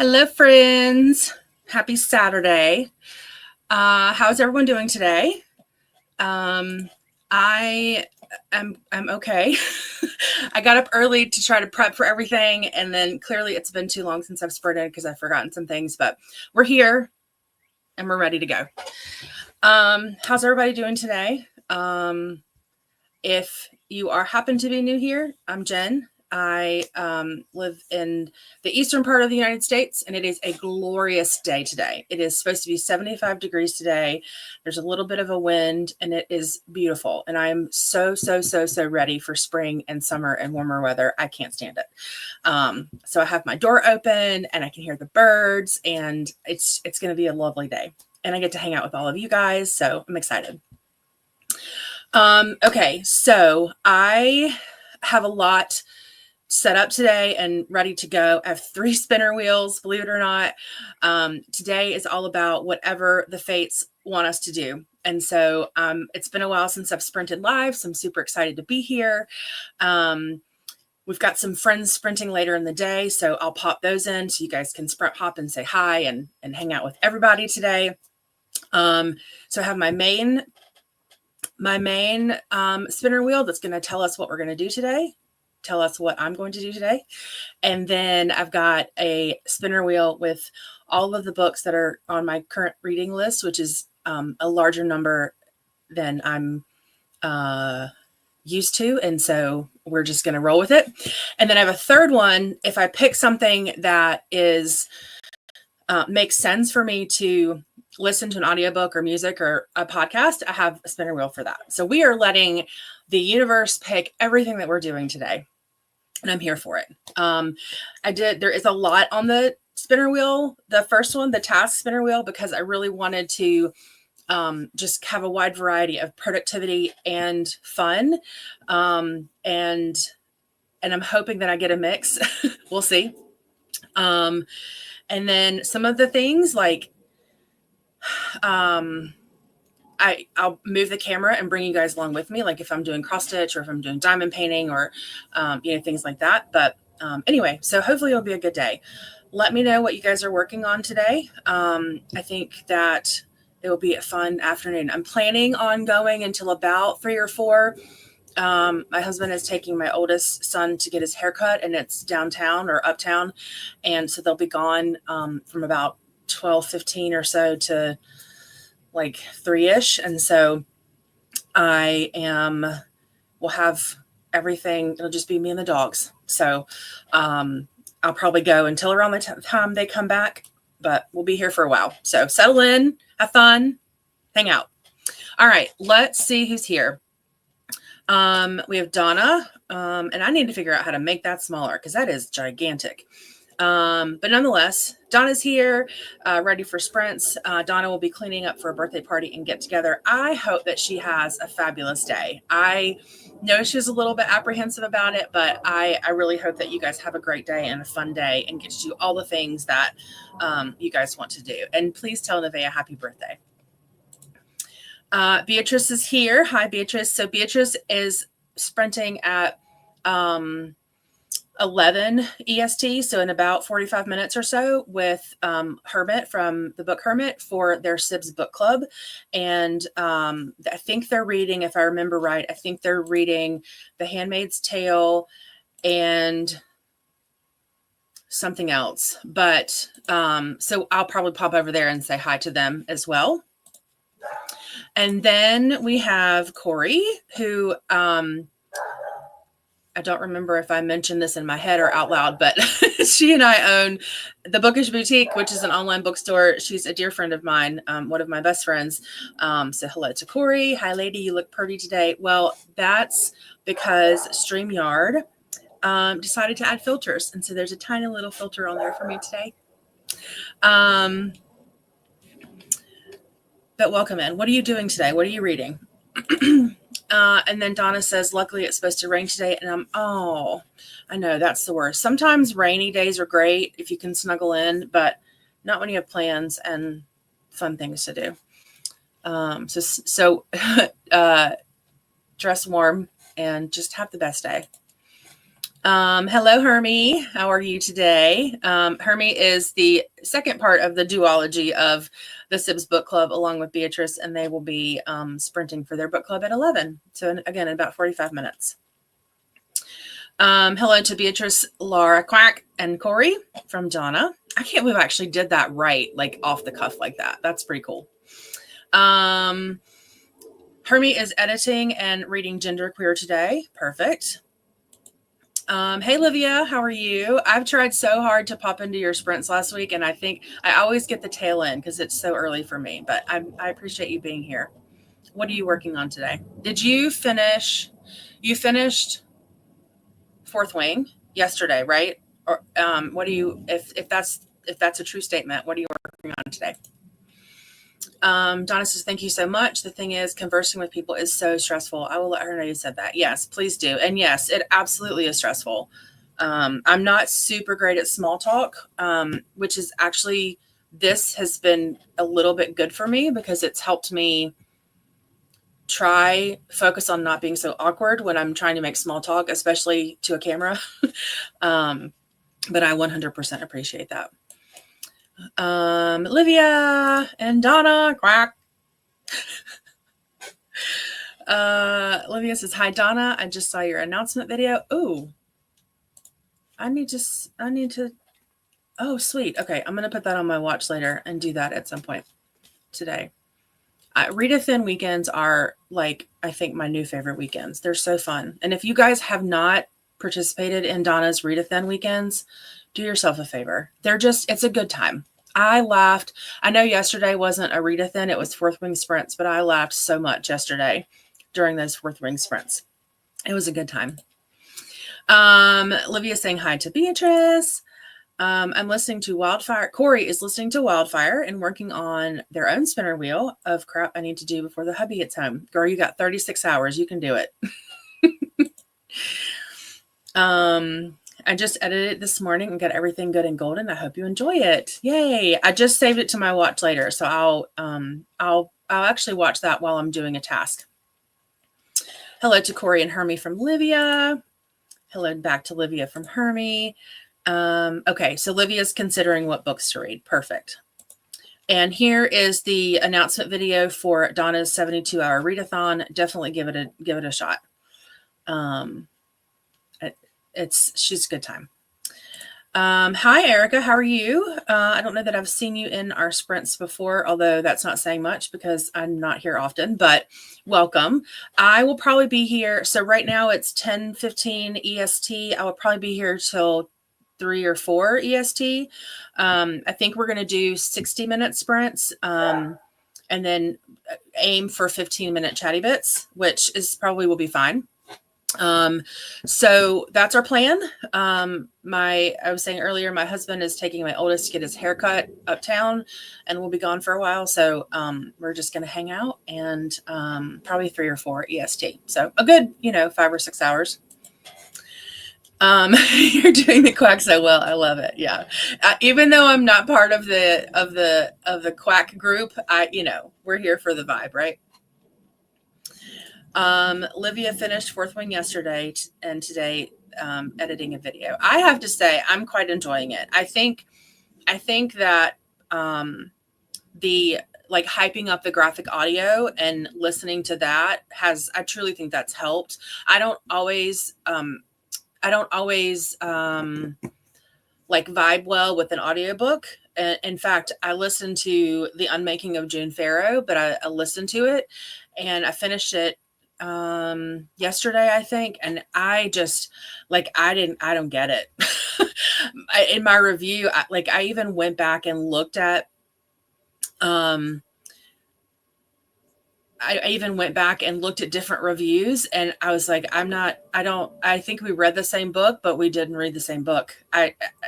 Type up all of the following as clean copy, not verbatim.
Hello, friends. Happy Saturday. How's everyone doing today? I'm okay. I got up early to try to prep for everything, and then clearly it's been too long since I've sprinted because I've forgotten some things, but we're here and we're ready to go. How's everybody doing today? If you happen to be new here, I'm Jen. I live in the eastern part of the United States, and it is a glorious day today. It is supposed to be 75 degrees today. There's a little bit of a wind, and it is beautiful. And I am so ready for spring and summer and warmer weather. I can't stand it. So I have my door open, and I can hear the birds, and it's going to be a lovely day. And I get to hang out with all of you guys, so I'm excited. Okay, so I have a lot set up today and ready to go. I have 3 spinner wheels, believe it or not. Today is all about whatever the fates want us to do. And so it's been a while since I've sprinted live, so I'm super excited to be here. We've got some friends sprinting later in the day, so I'll pop those in so you guys can sprint hop and say hi and hang out with everybody today. So I have my main spinner wheel that's going to tell us what we're going to do today, tell us what I'm going to do today. And then I've got a spinner wheel with all of the books that are on my current reading list, which is a larger number than I'm used to. And so we're just going to roll with it. And then I have a third one. If I pick something that is makes sense for me to listen to an audiobook or music or a podcast, I have a spinner wheel for that. So we are letting the universe pick everything that we're doing today, and I'm here for it. There is a lot on the spinner wheel, the first one, the task spinner wheel, because I really wanted to just have a wide variety of productivity and fun. And I'm hoping that I get a mix. We'll see. And then some of the things like, I'll move the camera and bring you guys along with me, like if I'm doing cross stitch or if I'm doing diamond painting or, things like that. But anyway, so hopefully it'll be a good day. Let me know what you guys are working on today. I think that it will be a fun afternoon. I'm planning on going until about 3 or 4. My husband is taking my oldest son to get his haircut, and it's downtown or uptown. And so they'll be gone from about 12:15 or so to like 3-ish. And so we'll have everything. It'll just be me and the dogs. So I'll probably go until around the time they come back, but we'll be here for a while. So settle in, have fun, hang out. All right, let's see who's here. We have Donna, and I need to figure out how to make that smaller because that is gigantic. But nonetheless, Donna's here, ready for sprints. Donna will be cleaning up for a birthday party and get together. I hope that she has a fabulous day. I know she's a little bit apprehensive about it, but I really hope that you guys have a great day and a fun day and get to do all the things that you guys want to do. And please tell Nevaeh happy birthday. Beatriz is here. Hi, Beatriz. So Beatriz is sprinting at 11 EST, so in about 45 minutes or so, with Hermit from the book Hermit for their Sibs book club. And I think they're reading, if I remember right, I think they're reading The Handmaid's Tale and something else. But so I'll probably pop over there and say hi to them as well. And then we have Corey, who I don't remember if I mentioned this in my head or out loud, but she and I own the Bookish Boutique, which is an online bookstore. She's a dear friend of mine, one of my best friends. So hello to Corey. Hi, lady. You look pretty today. Well, that's because StreamYard decided to add filters. And so there's a tiny little filter on there for me today. But welcome in. What are you doing today? What are you reading? And then Donna says, luckily it's supposed to rain today. And I know that's the worst. Sometimes rainy days are great if you can snuggle in, but not when you have plans and fun things to do. So dress warm and just have the best day. Hello, Hermit. How are you today? Hermit is the second part of the duology of the Sibs Book Club, along with Beatriz, and they will be sprinting for their book club at 11. So again, in about 45 minutes. Hello to Beatriz, Laura, Quack, and Corey from Donna. I can't believe I actually did that right, like off the cuff like that. That's pretty cool. Hermit is editing and reading Genderqueer today. Perfect. Hey, Livia, how are you? I've tried so hard to pop into your sprints last week, and I think I always get the tail end because it's so early for me, but I appreciate you being here. What are you working on today? Did you finish? You finished Fourth Wing yesterday, right? Or what do you, if that's a true statement, what are you working on today? Donna says, thank you so much. The thing is, conversing with people is so stressful. I will let her know you said that. Yes, please do. And yes, it absolutely is stressful. I'm not super great at small talk, which is actually, this has been a little bit good for me because it's helped me focus on not being so awkward when I'm trying to make small talk, especially to a camera. But I 100% appreciate that. Livia and Donna, quack. Livia says, hi, Donna. I just saw your announcement video. Ooh, I need to, oh, sweet. Okay. I'm going to put that on my watch later and do that at some point today. Readathon weekends are like, I think my new favorite weekends. They're so fun. And if you guys have not participated in Donna's Readathon weekends, do yourself a favor. It's a good time. I laughed. I know yesterday wasn't a Readathon, it was Fourth Wing sprints, but I laughed so much yesterday during those Fourth Wing sprints. It was a good time. Livia saying hi to Beatriz. I'm listening to Wildfire. Corey is listening to Wildfire and working on their own spinner wheel of crap I need to do before the hubby gets home. Girl, you got 36 hours. You can do it. I just edited it this morning and got everything good and golden. I hope you enjoy it. Yay. I just saved it to my watch later. So I'll actually watch that while I'm doing a task. Hello to Corey and Hermie from Livia. Hello back to Livia from Hermie. Okay, so Livia's considering what books to read. Perfect. And here is the announcement video for Donna's 72-hour readathon. Definitely give it a shot. She's a good time. Hi, Erica. How are you? I don't know that I've seen you in our sprints before, although that's not saying much because I'm not here often, but welcome. I will probably be here. So right now it's 10:15 EST. I will probably be here till 3 or 4 EST. I think we're going to do 60-minute sprints and then aim for 15-minute chatty bits, which is probably will be fine. So that's our plan. I was saying earlier, my husband is taking my oldest to get his haircut uptown and we'll be gone for a while. So, we're just going to hang out and, probably 3 or 4 EST. So a good, 5 or 6 hours. You're doing the quack so well. I love it. Yeah. Even though I'm not part of the quack group, we're here for the vibe, right? Livia finished Fourth Wing yesterday and today editing a video. I have to say I'm quite enjoying it. I think that the like hyping up the graphic audio and listening to that I truly think that's helped. I don't always like vibe well with an audiobook. In fact, I listened to The Unmaking of June Farrow, but I listened to it and I finished it yesterday, I think. And I just I don't get it. In my review, I even went back and looked at, I even went back and looked at different reviews and I was like, I think we read the same book, but we didn't read the same book.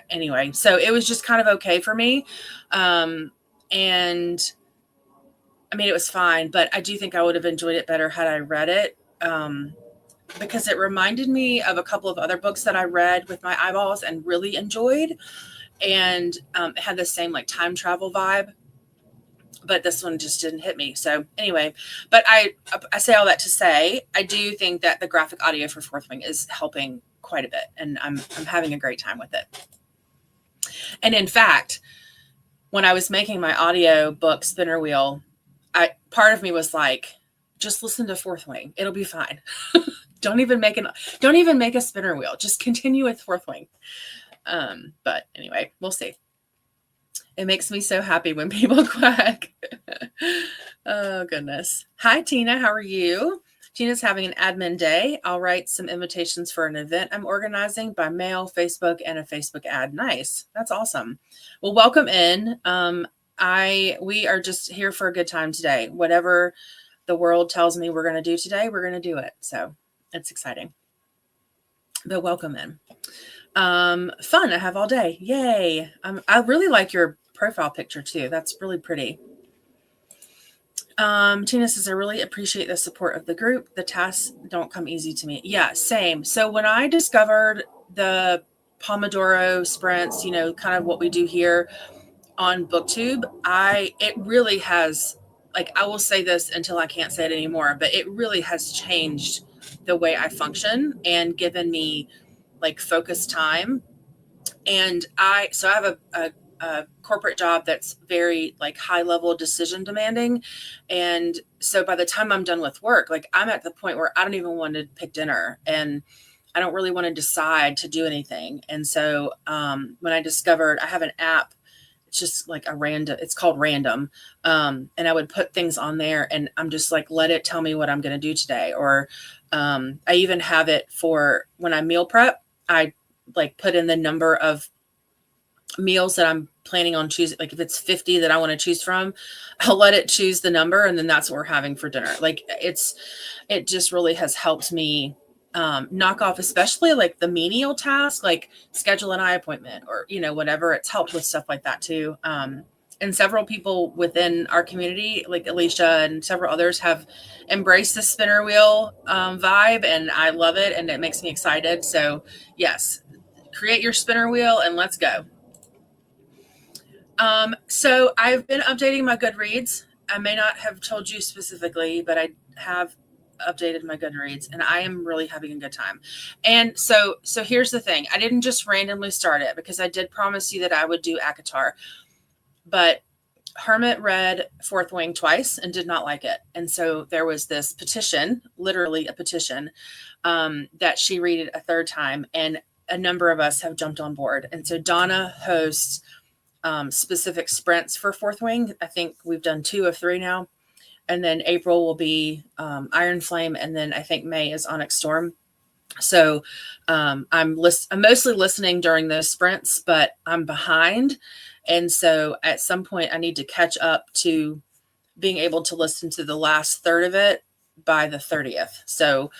Anyway, so it was just kind of okay for me. And I mean, it was fine, but I do think I would have enjoyed it better had I read it. Because it reminded me of a couple of other books that I read with my eyeballs and really enjoyed. And it had the same like time travel vibe. But this one just didn't hit me. So anyway, but I say all that to say, I do think that the graphic audio for Fourth Wing is helping quite a bit, and I'm having a great time with it. And in fact, when I was making my audio book spinner wheel, part of me was like, just listen to Fourth Wing. It'll be fine. Don't even make a spinner wheel. Just continue with Fourth Wing. But anyway, we'll see. It makes me so happy when people quack. Oh, goodness. Hi, Tina. How are you? Tina's having an admin day. I'll write some invitations for an event I'm organizing by mail, Facebook, and a Facebook ad. Nice. That's awesome. Well, welcome in. We are just here for a good time today. Whatever the world tells me we're going to do today, we're going to do it. So it's exciting. But welcome in. Fun. I have all day. Yay. I really like your profile picture too. That's really pretty. Tina says, I really appreciate the support of the group. The tasks don't come easy to me. Yeah, same. So when I discovered the Pomodoro sprints, kind of what we do here on BookTube, it really has, I will say this until I can't say it anymore, but it really has changed the way I function and given me focused time. And I have a corporate job that's very high level decision demanding. And so by the time I'm done with work, I'm at the point where I don't even want to pick dinner and I don't really want to decide to do anything. And so when I discovered I have an app, it's just it's called Random. And I would put things on there and I'm just let it tell me what I'm going to do today. Or I even have it for when I meal prep, I put in the number of meals that I'm planning on choosing. If it's 50 that I want to choose from, I'll let it choose the number. And then that's what we're having for dinner. It just really has helped me knock off, especially the menial task, schedule an eye appointment or, whatever. It's helped with stuff like that too. And several people within our community, like Alicia and several others, have embraced the spinner wheel vibe, and I love it. And it makes me excited. So yes, create your spinner wheel and let's go. So I've been updating my Goodreads. I may not have told you specifically, but I have updated my Goodreads and I am really having a good time. And so here's the thing. I didn't just randomly start it because I did promise you that I would do ACOTAR, but Hermit read Fourth Wing twice and did not like it. And so there was this petition, literally a petition, that she read it a third time. And a number of us have jumped on board. And so Donna hosts specific sprints for Fourth Wing. I think we've done 2 of 3 now. And then April will be Iron Flame. And then I think May is Onyx Storm. So I'm mostly listening during those sprints, but I'm behind. And so at some point I need to catch up to being able to listen to the last third of it by the 30th. So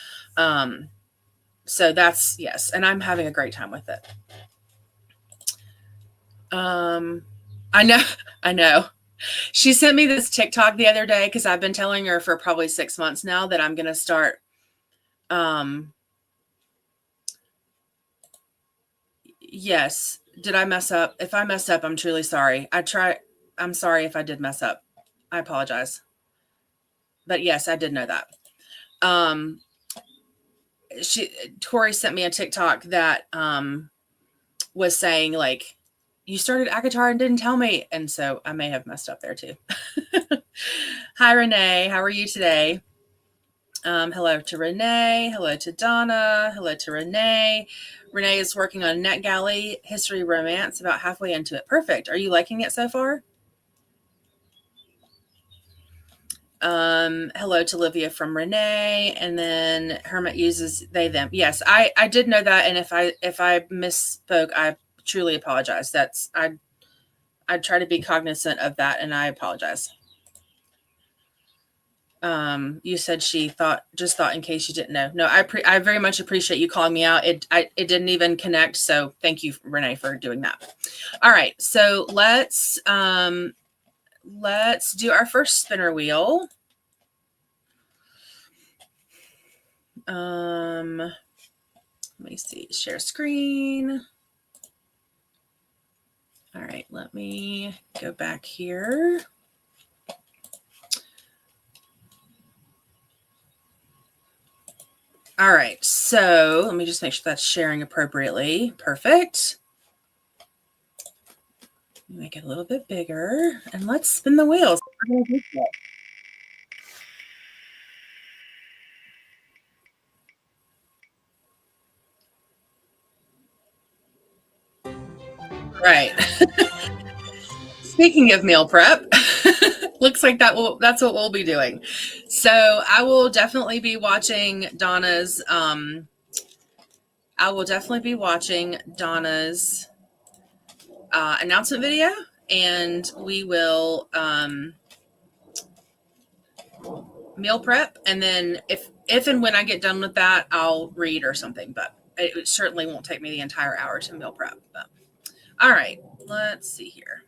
that's, yes. And I'm having a great time with it. I know. She sent me this TikTok the other day because I've been telling her for probably 6 months now that I'm going to start. Yes. Did I mess up? If I messed up, I'm truly sorry. I'm sorry if I did mess up. I apologize. But yes, I did know that. Tori sent me a TikTok that was saying you started ACOTAR and didn't tell me. And so I may have messed up there too. Hi, Renee. How are you today? Hello to Renee. Hello to Donna. Hello to Renee. Renee is working on NetGalley History Romance, about halfway into it. Perfect. Are you liking it so far? Hello to Livia from Renee. And then Hermit uses they, them. Yes, I did know that. And if I misspoke, I truly apologize. I try to be cognizant of that, and I apologize. You said she thought in case you didn't know. No, I very much appreciate you calling me out. It didn't even connect. So thank you, Renee, for doing that. All right. So let's do our first spinner wheel. Let me see, share screen. All right. Let me go back here. All right, so let me just make sure that's sharing appropriately. Perfect. Make it a little bit bigger, and let's spin the wheels. Right. Speaking of meal prep, looks like that's what we'll be doing. So I will definitely be watching Donna's announcement video, and we will meal prep, and then if and when I get done with that, I'll read or something, but it certainly won't take me the entire hour to meal prep. But all right, let's see here.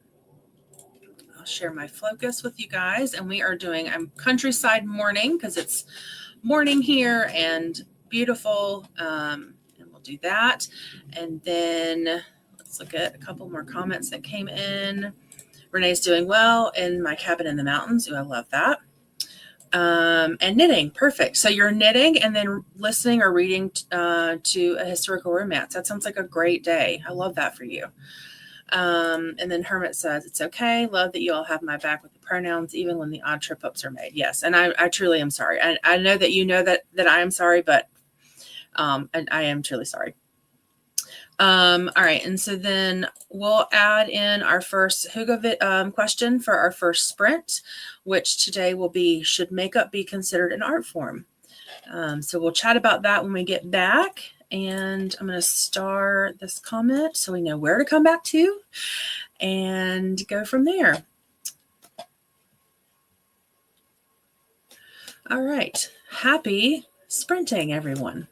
I'll share my focus with you guys, and we are doing countryside morning because it's morning here and beautiful, and we'll do that. And then let's look at a couple more comments that came in. Renee's doing well in my cabin in the mountains. Ooh, I love that. And knitting, perfect. So you're knitting and then listening or reading to a historical romance. That sounds like a great day. I love that for you. And then Hermit says, it's okay. Love that you all have my back with the pronouns, even when the odd trip ups are made. Yes. And I truly am sorry. I know that you know that I am sorry, but and I am truly sorry. All right. And so then we'll add in our first Hugo question for our first sprint, which today will be, should makeup be considered an art form? So we'll chat about that when we get back. And I'm going to star this comment so we know where to come back to and go from there. All right. Happy sprinting, everyone.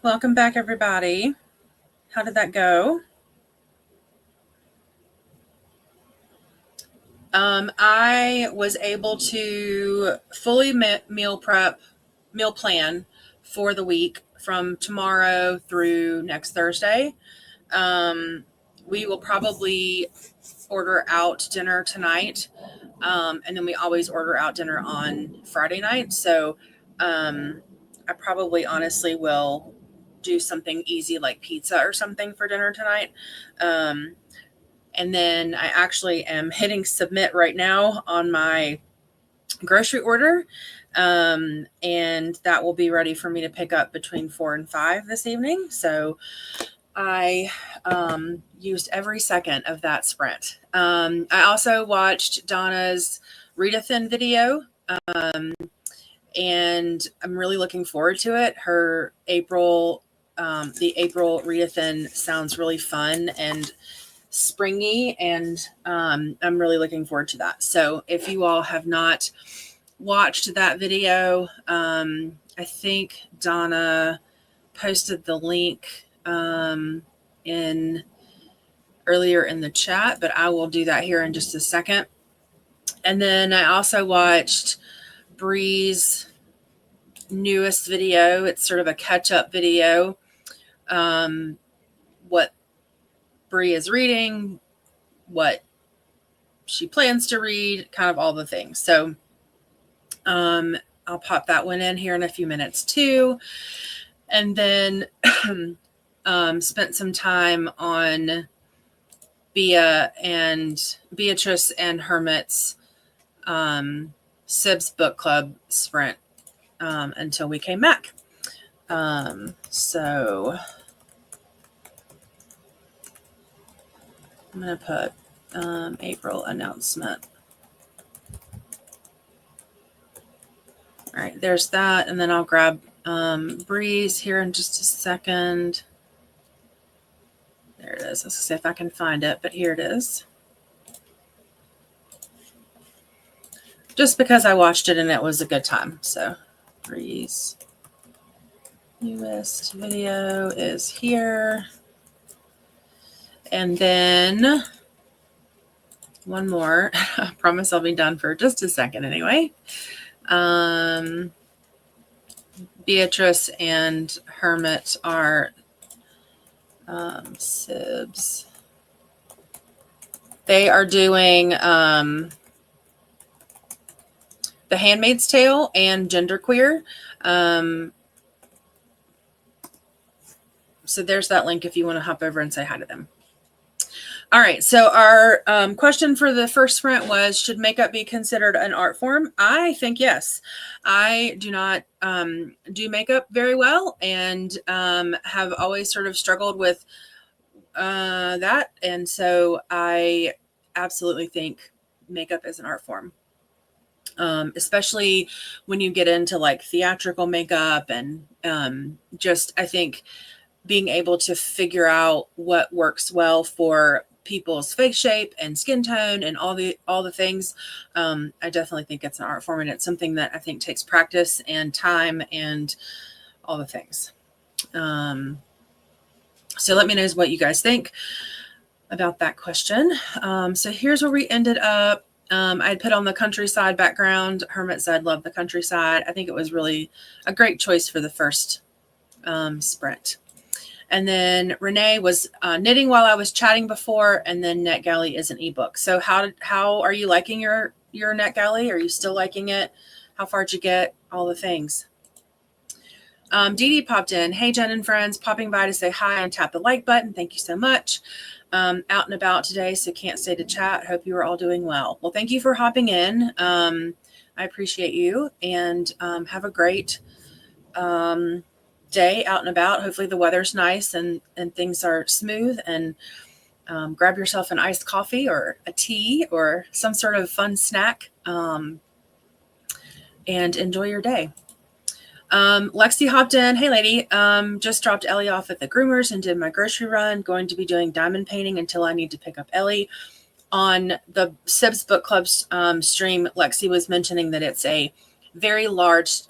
Welcome back, everybody. How did that go? I was able to fully meal plan for the week from tomorrow through next Thursday. We will probably order out dinner tonight. And then we always order out dinner on Friday night. So I probably honestly will do something easy like pizza or something for dinner tonight. And then I actually am hitting submit right now on my grocery order. And that will be ready for me to pick up between 4 and 5 this evening. So I used every second of that sprint. I also watched Donna's readathon video. And I'm really looking forward to it. Her April, the April readathon sounds really fun and springy, and I'm really looking forward to that. So if you all have not watched that video, I think Donna posted the link in earlier in the chat, but I will do that here in just a second. And then I also watched Bree's newest video. It's sort of a catch-up video. What Bree is reading, what she plans to read, kind of all the things. So I'll pop that one in here in a few minutes too. And then spent some time on Beatriz and Hermit's Sibs book club sprint until we came back. So I'm going to put April announcement. All right, there's that. And then I'll grab Breeze here in just a second. There it is. Let's see if I can find it, but here it is. Just because I watched it and it was a good time. So Breeze newest video is here. And then one more. I promise I'll be done for just a second anyway. Beatriz and Hermit are Sibs. They are doing The Handmaid's Tale and Genderqueer. So there's that link if you want to hop over and say hi to them. All right. So our question for the first sprint was, should makeup be considered an art form? I think yes. I do not do makeup very well and have always sort of struggled with that. And so I absolutely think makeup is an art form. Especially when you get into like theatrical makeup and just, I think being able to figure out what works well for people's face shape and skin tone and all the things. I definitely think it's an art form, and it's something that I think takes practice and time and all the things. So let me know what you guys think about that question. So here's where we ended up. I had put on the countryside background. Hermit said, love the countryside. I think it was really a great choice for the first sprint. And then Renee was knitting while I was chatting before, and then NetGalley is an ebook. So how are you liking your NetGalley? Are you still liking it? How far did you get? All the things. Didi popped in. Hey, Jen and friends, popping by to say hi and tap the like button. Thank you so much. Out and about today, so can't stay to chat. Hope you are all doing well. Well, thank you for hopping in. I appreciate you, and have a great day out and about. Hopefully the weather's nice and things are smooth, and grab yourself an iced coffee or a tea or some sort of fun snack and enjoy your day. Lexi hopped in. Hey lady, just dropped Ellie off at the groomers and did my grocery run. Going to be doing diamond painting until I need to pick up Ellie. On the Sibs Book Club stream, Lexi was mentioning that it's a very large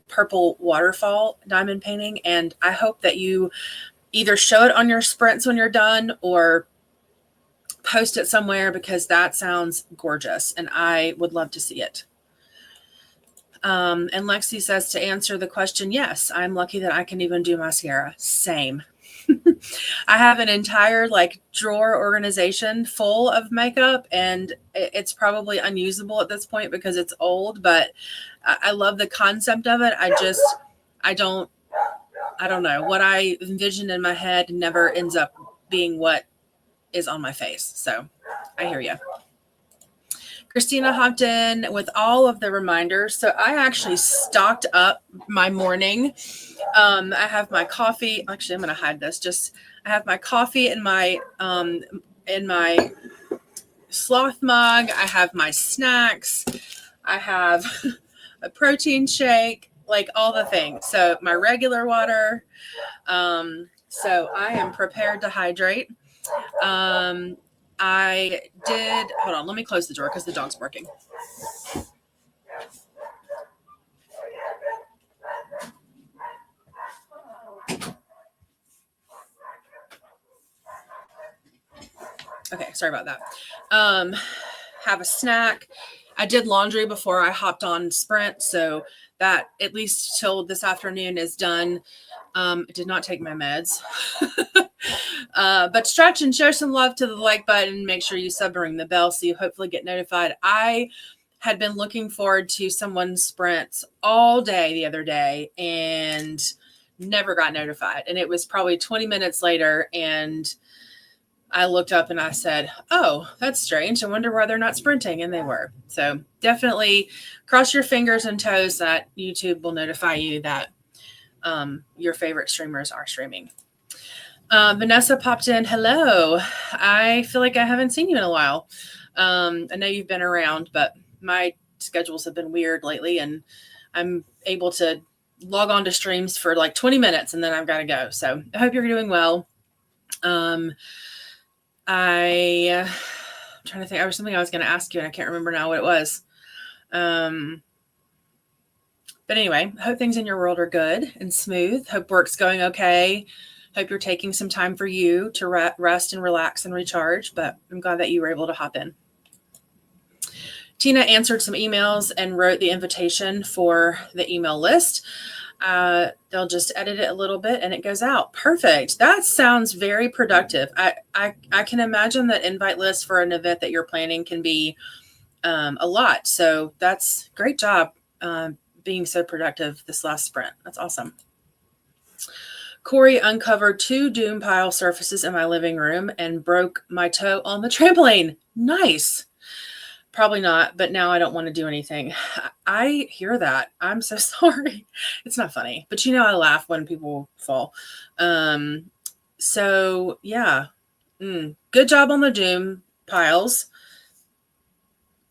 purple waterfall diamond painting. And I hope that you either show it on your sprints when you're done or post it somewhere, because that sounds gorgeous and I would love to see it. And Lexi says, to answer the question, yes, I'm lucky that I can even do mascara. Same. I have an entire like drawer organization full of makeup, and it's probably unusable at this point because it's old, but I love the concept of it. I don't know. What I envisioned in my head never ends up being what is on my face. So I hear you. Christina hopped in with all of the reminders. So I actually stocked up my morning. I have my coffee. Actually, I'm going to hide this. I have my coffee in my sloth mug. I have my snacks. I have a protein shake, like all the things. So my regular water. So I am prepared to hydrate. I did, hold on, let me close the door because the dog's barking. Okay, sorry about that. Have a snack. I did laundry before I hopped on Sprint, so that at least till this afternoon is done. I did not take my meds. But stretch and show some love to the like button. Make sure you sub and ring the bell so you hopefully get notified. I had been looking forward to someone's sprints all day the other day and never got notified. And it was probably 20 minutes later, and I looked up and I said, oh, that's strange. I wonder why they're not sprinting. And they were. So definitely cross your fingers and toes that YouTube will notify you that your favorite streamers are streaming. Vanessa popped in. Hello. I feel like I haven't seen you in a while. I know you've been around, but my schedules have been weird lately, and I'm able to log on to streams for like 20 minutes and then I've got to go. So I hope you're doing well. I'm trying to think. There was something I was going to ask you and I can't remember now what it was. But anyway, hope things in your world are good and smooth. Hope work's going okay. Hope you're taking some time for you to rest and relax and recharge, but I'm glad that you were able to hop in. Tina answered some emails and wrote the invitation for the email list. They'll just edit it a little bit and it goes out. Perfect. That sounds very productive. I can imagine that invite list for an event that you're planning can be a lot. So that's great job being so productive this last sprint. That's awesome. Corey uncovered 2 doom pile surfaces in my living room and broke my toe on the trampoline. Nice. Probably not, but now I don't want to do anything. I hear that. I'm so sorry. It's not funny, but I laugh when people fall. So yeah, good job on the doom piles.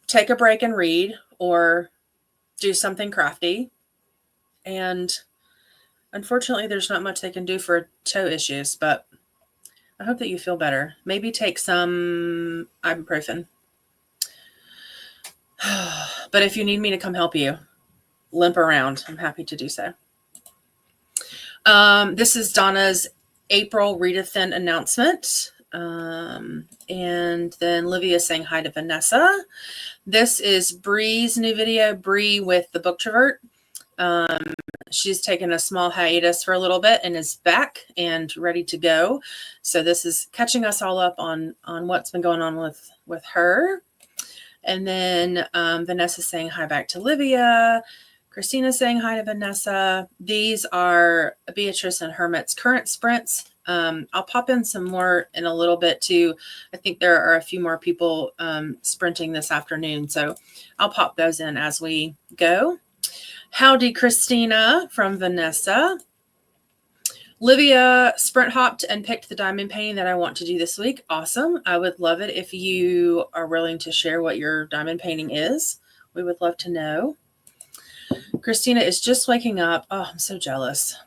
Take a break and read or do something crafty. And unfortunately, there's not much they can do for toe issues, but I hope that you feel better. Maybe take some ibuprofen. But if you need me to come help you, limp around. I'm happy to do so. This is Donna's April readathon announcement. And then Livia saying hi to Vanessa. This is Bree's new video, Bree with the Booktrovert. She's taken a small hiatus for a little bit and is back and ready to go. So this is catching us all up on what's been going on with her. And then Vanessa saying hi back to Livia. Christina saying hi to Vanessa. These are Beatriz and Hermit's current sprints. I'll pop in some more in a little bit too. I think there are a few more people sprinting this afternoon. So I'll pop those in as we go. Howdy, Christina from Vanessa. Livia sprint hopped and picked the diamond painting that I want to do this week. Awesome. I would love it if you are willing to share what your diamond painting is. We would love to know. Christina is just waking up. Oh, I'm so jealous.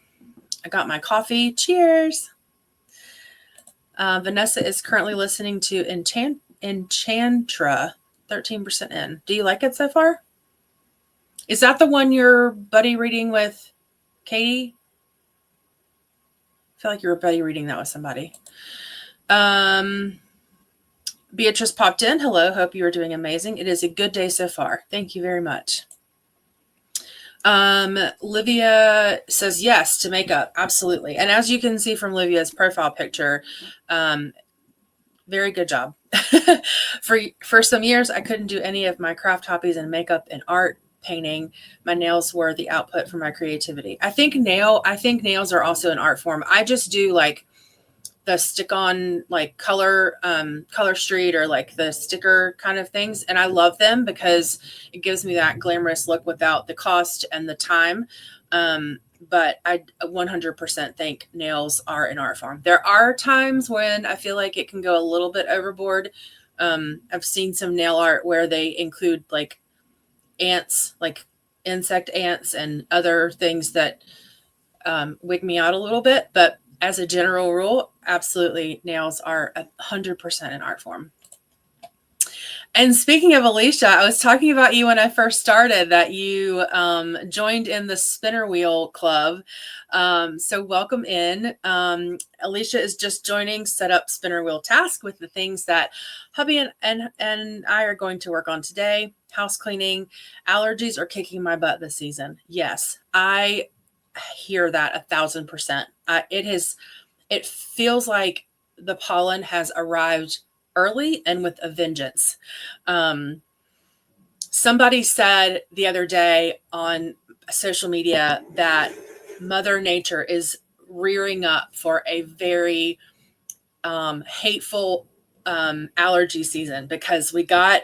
I got my coffee. Cheers. Vanessa is currently listening to Enchantra, 13% in. Do you like it so far? Is that the one you're buddy reading with Katie? I feel like you were buddy reading that with somebody. Beatriz popped in. Hello, hope you are doing amazing. It is a good day so far. Thank you very much. Livia says yes to makeup. Absolutely. And as you can see from Livia's profile picture, very good job. For some years, I couldn't do any of my craft hobbies and makeup and art painting. My nails were the output for my creativity. I think nails are also an art form. I just do like the stick on like color street or like the sticker kind of things. And I love them because it gives me that glamorous look without the cost and the time. But I 100% think nails are an art form. There are times when I feel like it can go a little bit overboard. I've seen some nail art where they include like ants, like insect ants and other things that wig me out a little bit. But as a general rule, absolutely, nails are 100% an art form. And speaking of Alicia, I was talking about you when I first started that you joined in the spinner wheel club. So welcome in. Alicia is just joining set up spinner wheel task with the things that hubby and I are going to work on today. House cleaning, allergies are kicking my butt this season. Yes, I hear that 1,000%. It feels like the pollen has arrived early and with a vengeance. Somebody said the other day on social media that Mother Nature is rearing up for a very hateful allergy season because we got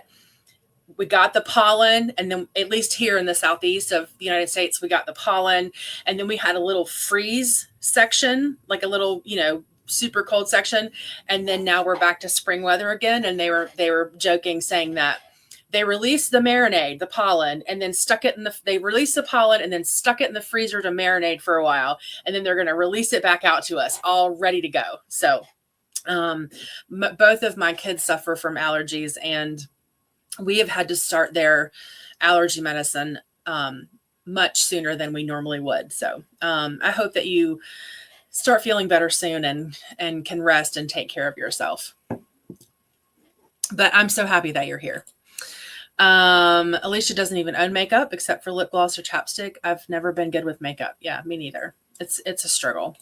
the pollen, and then at least here in the southeast of the United States, we got the pollen, and then we had a little freeze section, like a little, super cold section, and then now we're back to spring weather again. And they were joking, saying that they released the marinade, the pollen, and then they released the pollen and then stuck it in the freezer to marinate for a while, and then they're going to release it back out to us, all ready to go. So, both of my kids suffer from allergies, and we have had to start their allergy medicine much sooner than we normally would. So I hope that you start feeling better soon and can rest and take care of yourself. But I'm so happy that you're here. Alicia doesn't even own makeup except for lip gloss or chapstick. I've never been good with makeup. Yeah, me neither. It's a struggle.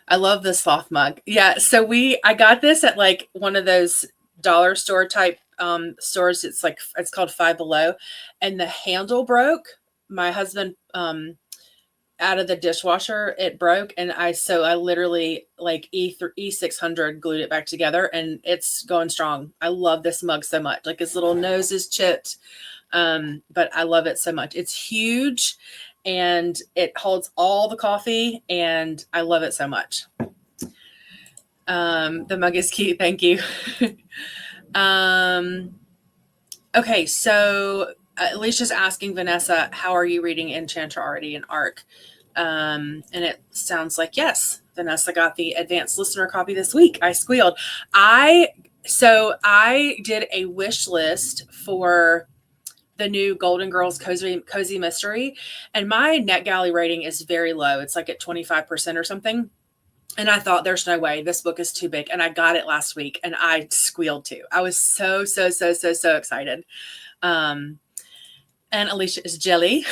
I love this sloth mug. Yeah, so I got this at like one of those dollar store type stores. It's called Five Below, and the handle broke. My husband out of the dishwasher, it broke, and I literally like E600 glued it back together, and it's going strong. I love this mug so much. Like, his little nose is chipped, but I love it so much. It's huge, and it holds all the coffee, and I love it so much. The mug is cute. Thank you. Okay, so Alicia's asking Vanessa, how are you reading Enchanter already in ARC? And it sounds like yes. Vanessa got the advanced listener copy this week. I squealed. I did a wish list for the new Golden Girls Cozy Mystery, and my NetGalley rating is very low. It's like at 25% or something. And I thought, there's no way, this book is too big. And I got it last week, and I squealed too. I was so excited. And Alicia is jelly.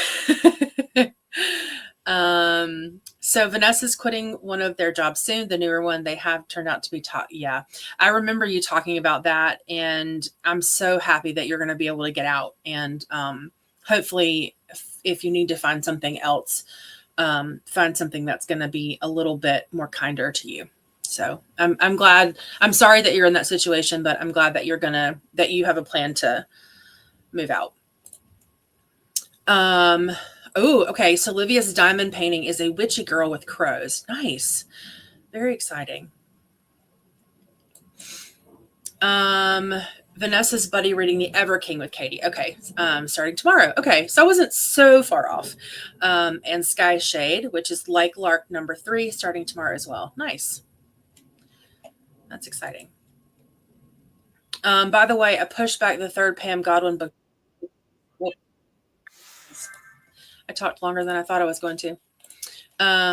So Vanessa's quitting one of their jobs soon. The newer one they have turned out to be top. Yeah, I remember you talking about that, and I'm so happy that you're going to be able to get out. And hopefully, if you need to find something else, find something that's going to be a little bit more kinder to you. So I'm glad. I'm sorry that you're in that situation, but I'm glad that that you have a plan to move out. Oh, okay. So Livia's diamond painting is a witchy girl with crows. Nice. Very exciting. Vanessa's buddy reading the Ever King with Katie. Okay. Starting tomorrow. Okay. So I wasn't so far off. And Sky Shade, which is like Lark number 3, starting tomorrow as well. Nice. That's exciting. By the way, I pushed back the third Pam Godwin book. I talked longer than I thought I was going to.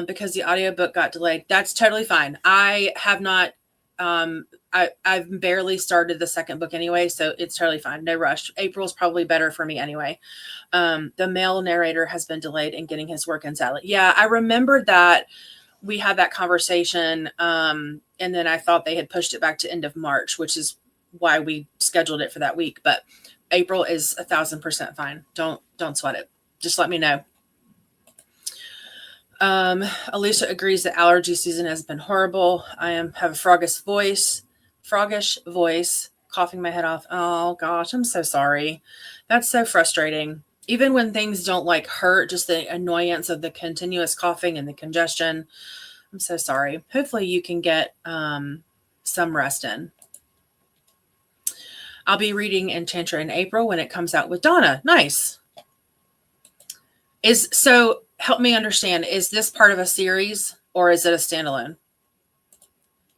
Because the audiobook got delayed. That's totally fine. I have not, I've barely started the second book anyway, so it's totally fine. No rush. April's probably better for me anyway. The male narrator has been delayed in getting his work in sadly. Yeah, I remembered that we had that conversation. And then I thought they had pushed it back to end of March, which is why we scheduled it for that week. But April is 1,000% fine. Don't sweat it. Just let me know. Alicia agrees that allergy season has been horrible. I have a froggish voice, coughing my head off. Oh gosh, I'm so sorry. That's so frustrating. Even when things don't like hurt, just the annoyance of the continuous coughing and the congestion. I'm so sorry. Hopefully you can get some rest in. I'll be reading Enchantress in April when it comes out with Donna. Nice. So help me understand, is this part of a series or is it a standalone?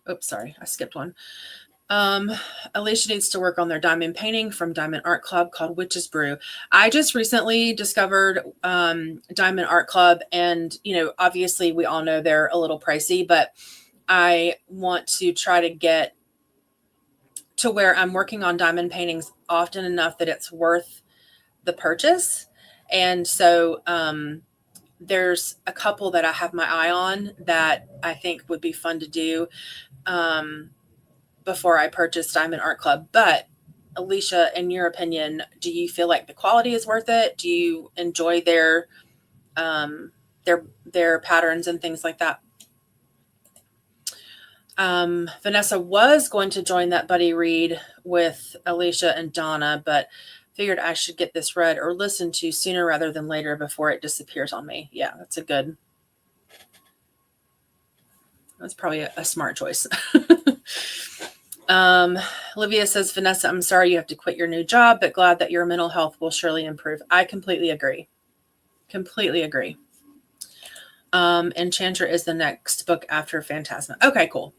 Oops, sorry, I skipped one. Alicia needs to work on their diamond painting from Diamond Art Club called Witch's Brew. I just recently discovered Diamond Art Club, and obviously we all know they're a little pricey, but I want to try to get to where I'm working on diamond paintings often enough that it's worth the purchase. And so there's a couple that I have my eye on that I think would be fun to do before I purchase Diamond Art Club. But Alicia, in your opinion, do you feel like the quality is worth it? Do you enjoy their patterns and things like that? Vanessa was going to join that buddy read with Alicia and Donna, but figured I should get this read or listened to sooner rather than later before it disappears on me. Yeah, that's probably a smart choice. Livia says, Vanessa, I'm sorry you have to quit your new job, but glad that your mental health will surely improve. I completely agree. Enchantress is the next book after Phantasma. Okay, cool.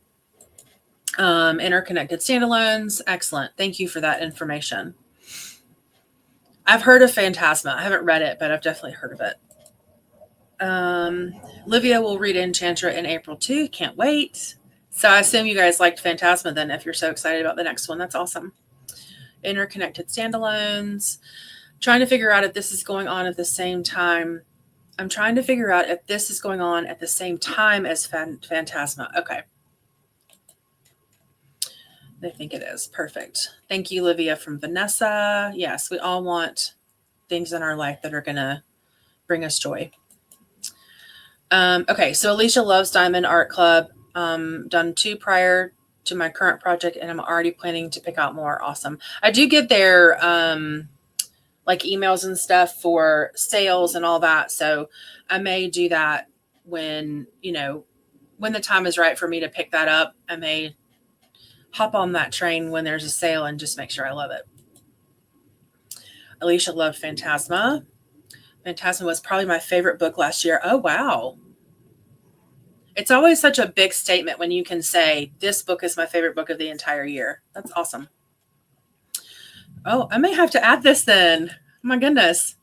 Interconnected standalones. Excellent. Thank you for that information. I've heard of Phantasma. I haven't read it, but I've definitely heard of it. Livia will read Enchantress in April too. Can't wait. So I assume you guys liked Phantasma then if you're so excited about the next one. That's awesome. Interconnected standalones. Trying to figure out if this is going on at the same time. I'm trying to figure out if this is going on at the same time as Phantasma. Okay. I think it is. Perfect. Thank you, Livia from Vanessa. Yes, we all want things in our life that are going to bring us joy. Okay, so Alicia loves Diamond Art Club. Done 2 prior to my current project, and I'm already planning to pick out more. Awesome. I do get their like emails and stuff for sales and all that, so I may do that when the time is right for me to pick that up. I may hop on that train when there's a sale and just make sure I love it. Alicia loved Phantasma. Phantasma was probably my favorite book last year. Oh, wow. It's always such a big statement when you can say, this book is my favorite book of the entire year. That's awesome. Oh, I may have to add this then. Oh my goodness.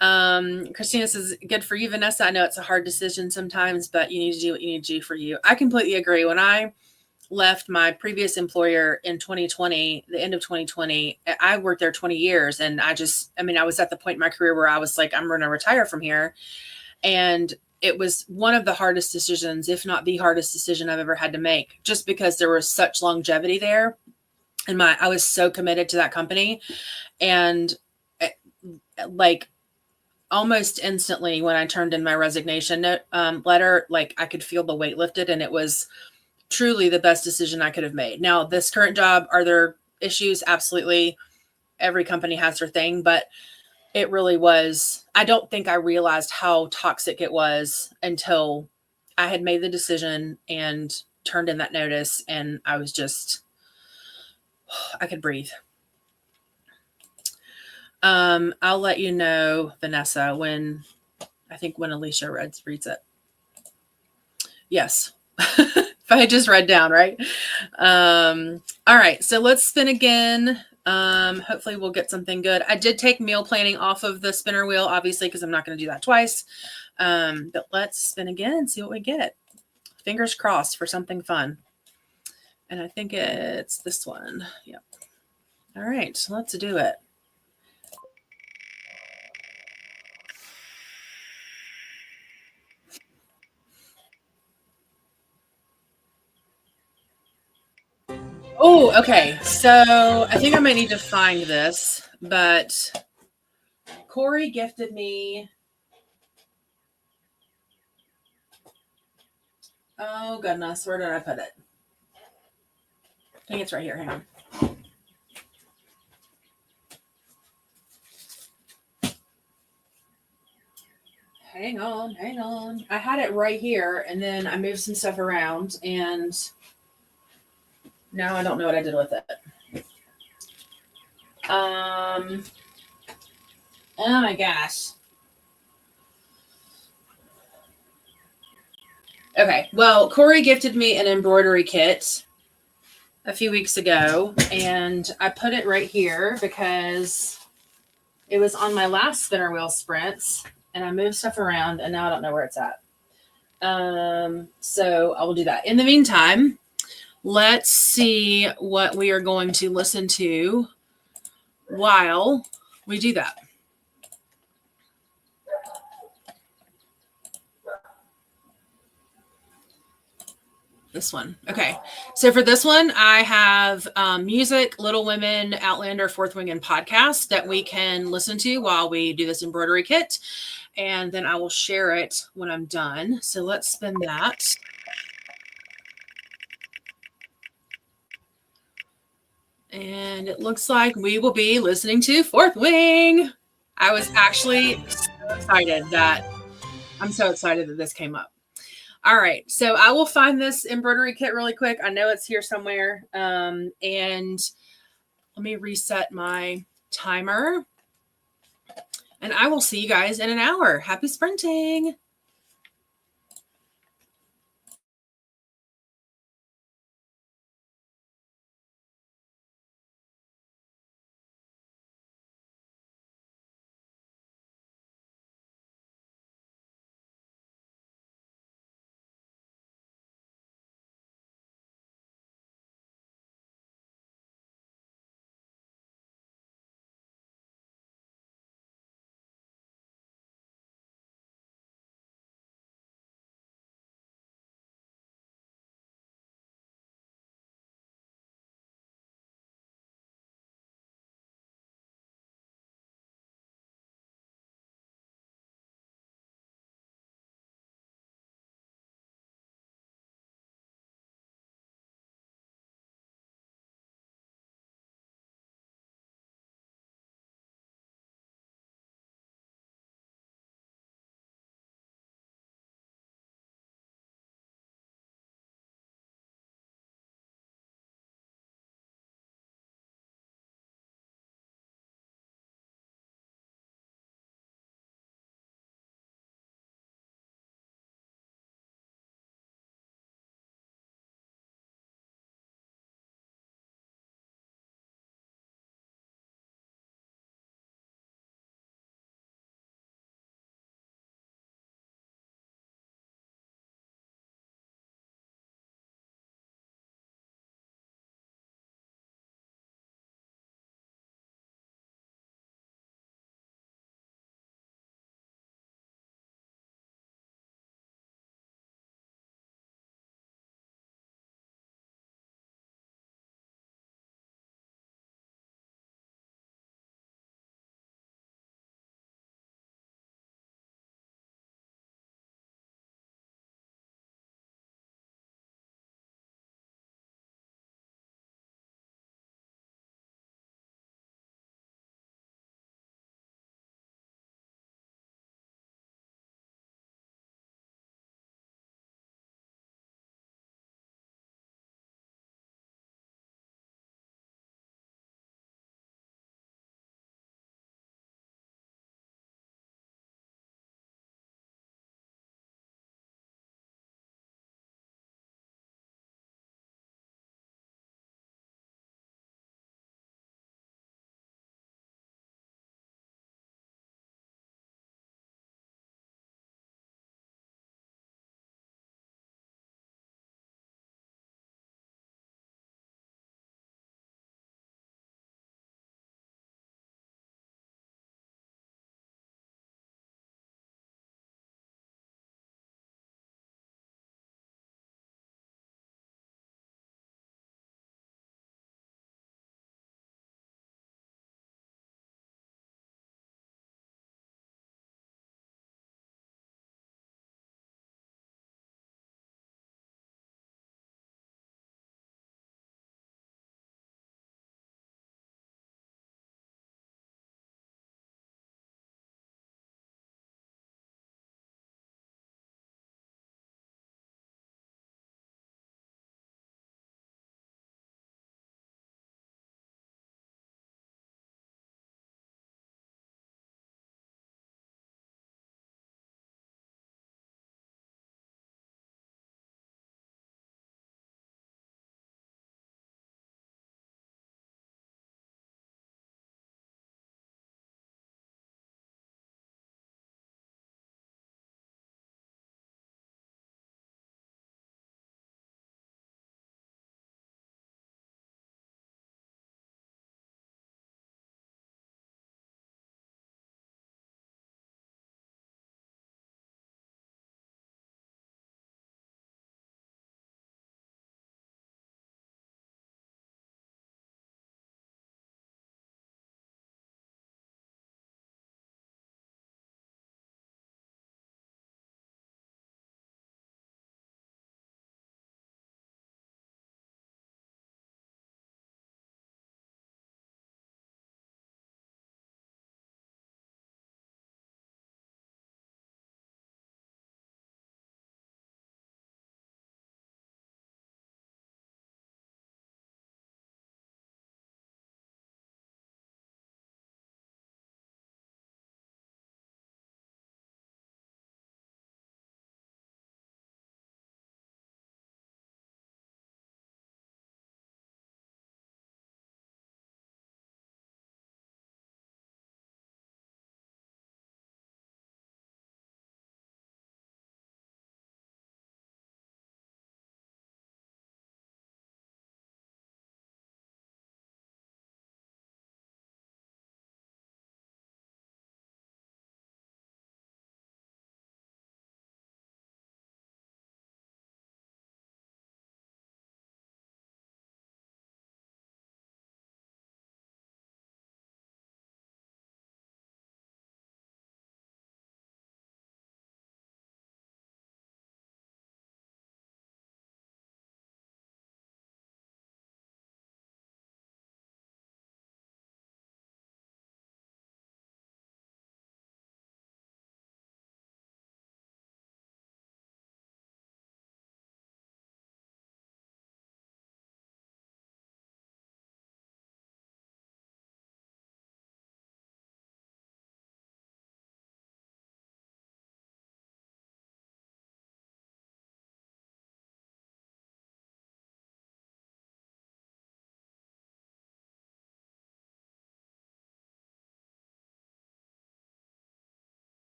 Christina says, good for you, Vanessa. I know it's a hard decision sometimes, but you need to do what you need to do for you. I completely agree. When I left my previous employer in 2020, the end of 2020, I worked there 20 years. And I was at the point in my career where I was like, I'm going to retire from here. And it was one of the hardest decisions, if not the hardest decision I've ever had to make, just because there was such longevity there. And I was so committed to that company. And like almost instantly when I turned in my resignation letter, like I could feel the weight lifted, and it was truly the best decision I could have made. Now, this current job, are there issues? Absolutely. Every company has their thing, but it really was. I don't think I realized how toxic it was until I had made the decision and turned in that notice. And I was just, I could breathe. I'll let you know, Vanessa, when Alicia reads it. Yes. If I just read down, right? All right. So let's spin again. Hopefully we'll get something good. I did take meal planning off of the spinner wheel, obviously, because I'm not going to do that twice. But let's spin again and see what we get. Fingers crossed for something fun. And I think it's this one. Yep. All right, so let's do it. Oh, okay. So I think I might need to find this, but Corey gifted me. Oh, goodness. Where did I put it? I think it's right here. Hang on. Hang on. I had it right here, and then I moved some stuff around, and now I don't know what I did with it. Oh my gosh. Okay, well, Corey gifted me an embroidery kit a few weeks ago, and I put it right here because it was on my last spinner wheel sprints, and I moved stuff around, and now I don't know where it's at. So I will do that. In the meantime, let's see what we are going to listen to while we do that. This one. Okay. So for this one, I have music, Little Women, Outlander, Fourth Wing, and podcast that we can listen to while we do this embroidery kit. And then I will share it when I'm done. So let's spin that. And it looks like we will be listening to Fourth Wing. I was actually so excited that this came up. All right. So I will find this embroidery kit really quick. I know it's here somewhere. And let me reset my timer. And I will see you guys in an hour. Happy sprinting.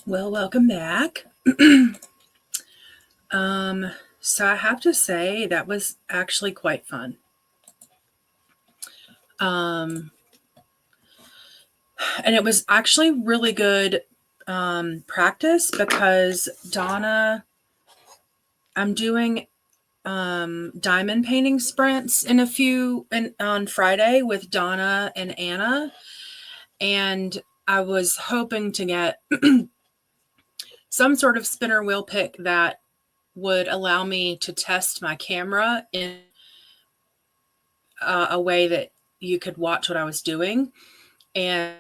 Well, welcome back. So I have to say that was actually quite fun. And it was actually really good practice because Donna, I'm doing diamond painting sprints on Friday with Donna and Anna. And I was hoping to get some sort of spinner wheel pick that would allow me to test my camera in a way that you could watch what I was doing. And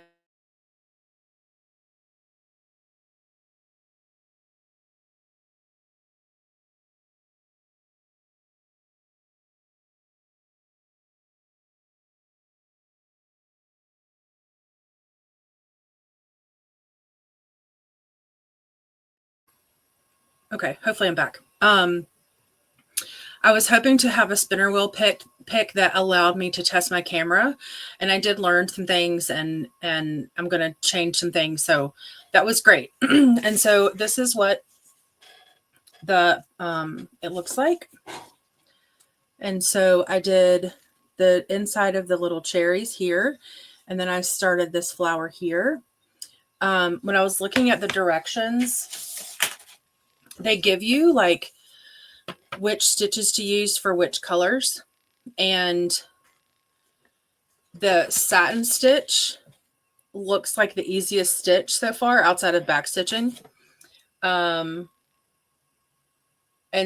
okay, hopefully I'm back. I was hoping to have a spinner wheel pick that allowed me to test my camera, and I did learn some things, and I'm going to change some things. So that was great. And so this is what it looks like. And so I did the inside of the little cherries here, and then I started this flower here. When I was looking at the directions, they give you like which stitches to use for which colors. And the satin stitch looks like the easiest stitch so far outside of back stitching. And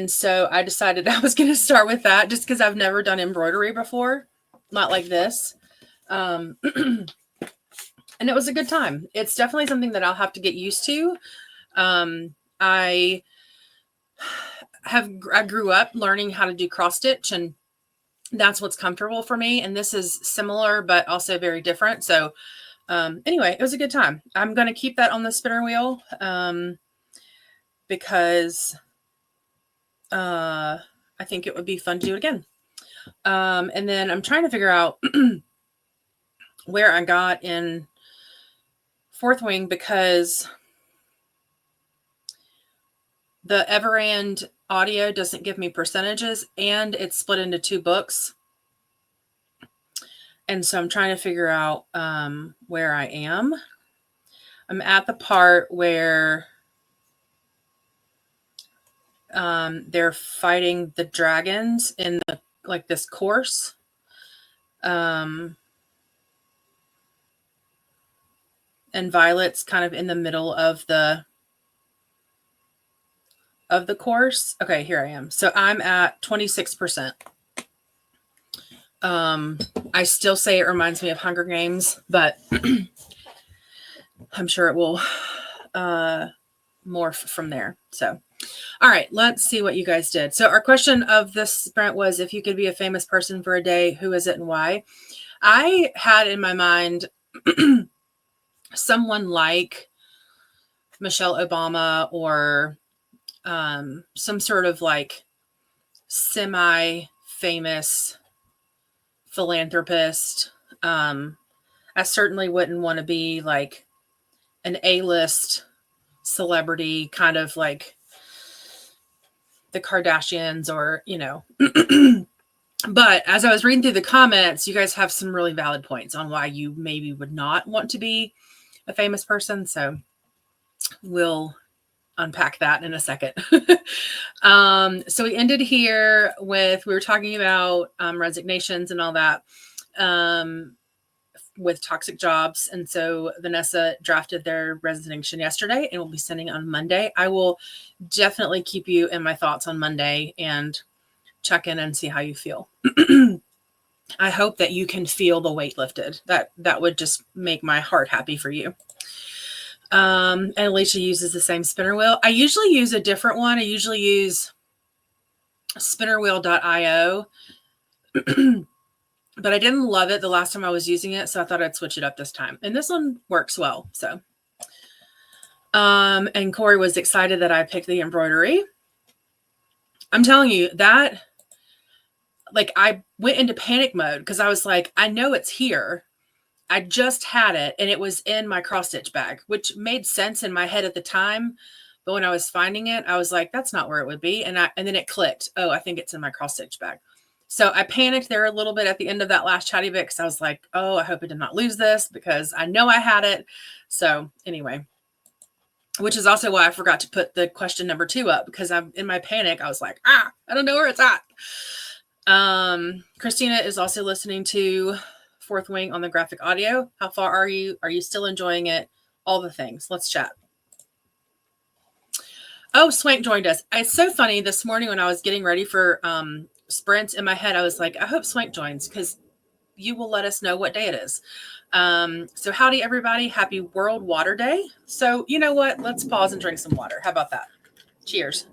so I decided I was going to start with that just because I've never done embroidery before, not like this. And it was a good time. It's definitely something that I'll have to get used to. I grew up learning how to do cross stitch, and that's what's comfortable for me. And this is similar, but also very different. So anyway, it was a good time. I'm going to keep that on the spinner wheel because I think it would be fun to do it again. And then I'm trying to figure out where I got in Fourth Wing, because the Everand audio doesn't give me percentages, and it's split into 2 books. And so I'm trying to figure out where I am. I'm at the part where they're fighting the dragons in this course. And Violet's kind of in the middle of the course. Okay, here I am. So I'm at 26%. I still say it reminds me of Hunger Games, but I'm sure it will morph from there. So, all right, let's see what you guys did. So our question of this sprint was, if you could be a famous person for a day, who is it and why? I had in my mind someone like Michelle Obama, or some sort of like semi-famous philanthropist. I certainly wouldn't want to be like an A-list celebrity, kind of like the Kardashians, or, you know. But as I was reading through the comments, you guys have some really valid points on why you maybe would not want to be a famous person. So we'll unpack that in a second. So we ended here we were talking about resignations and all that with toxic jobs. And so Vanessa drafted their resignation yesterday and will be sending on Monday. I will definitely keep you in my thoughts on Monday and check in and see how you feel. I hope that you can feel the weight lifted. That would just make my heart happy for you. And Alicia uses the same spinner wheel. I usually use a different one. I usually use spinnerwheel.io. But I didn't love it the last time I was using it, so I thought I'd switch it up this time. And this one works well. So, and Corey was excited that I picked the embroidery. I'm telling you that, like, I went into panic mode because I was like, I know it's here. I just had it and it was in my cross stitch bag, which made sense in my head at the time. But when I was finding it, I was like, that's not where it would be. And then it clicked. Oh, I think it's in my cross stitch bag. So I panicked there a little bit at the end of that last chatty bit because I was like, oh, I hope I did not lose this because I know I had it. So anyway, which is also why I forgot to put the question number 2 up, because I'm in my panic. I was like, I don't know where it's at. Christina is also listening to Fourth Wing on the graphic audio. How far are you? Are you still enjoying it? All the things. Let's chat. Oh, Swank joined us. It's so funny. This morning when I was getting ready for sprints, in my head, I was like, I hope Swank joins because you will let us know what day it is. So howdy, everybody. Happy World Water Day. So you know what? Let's pause and drink some water. How about that? Cheers.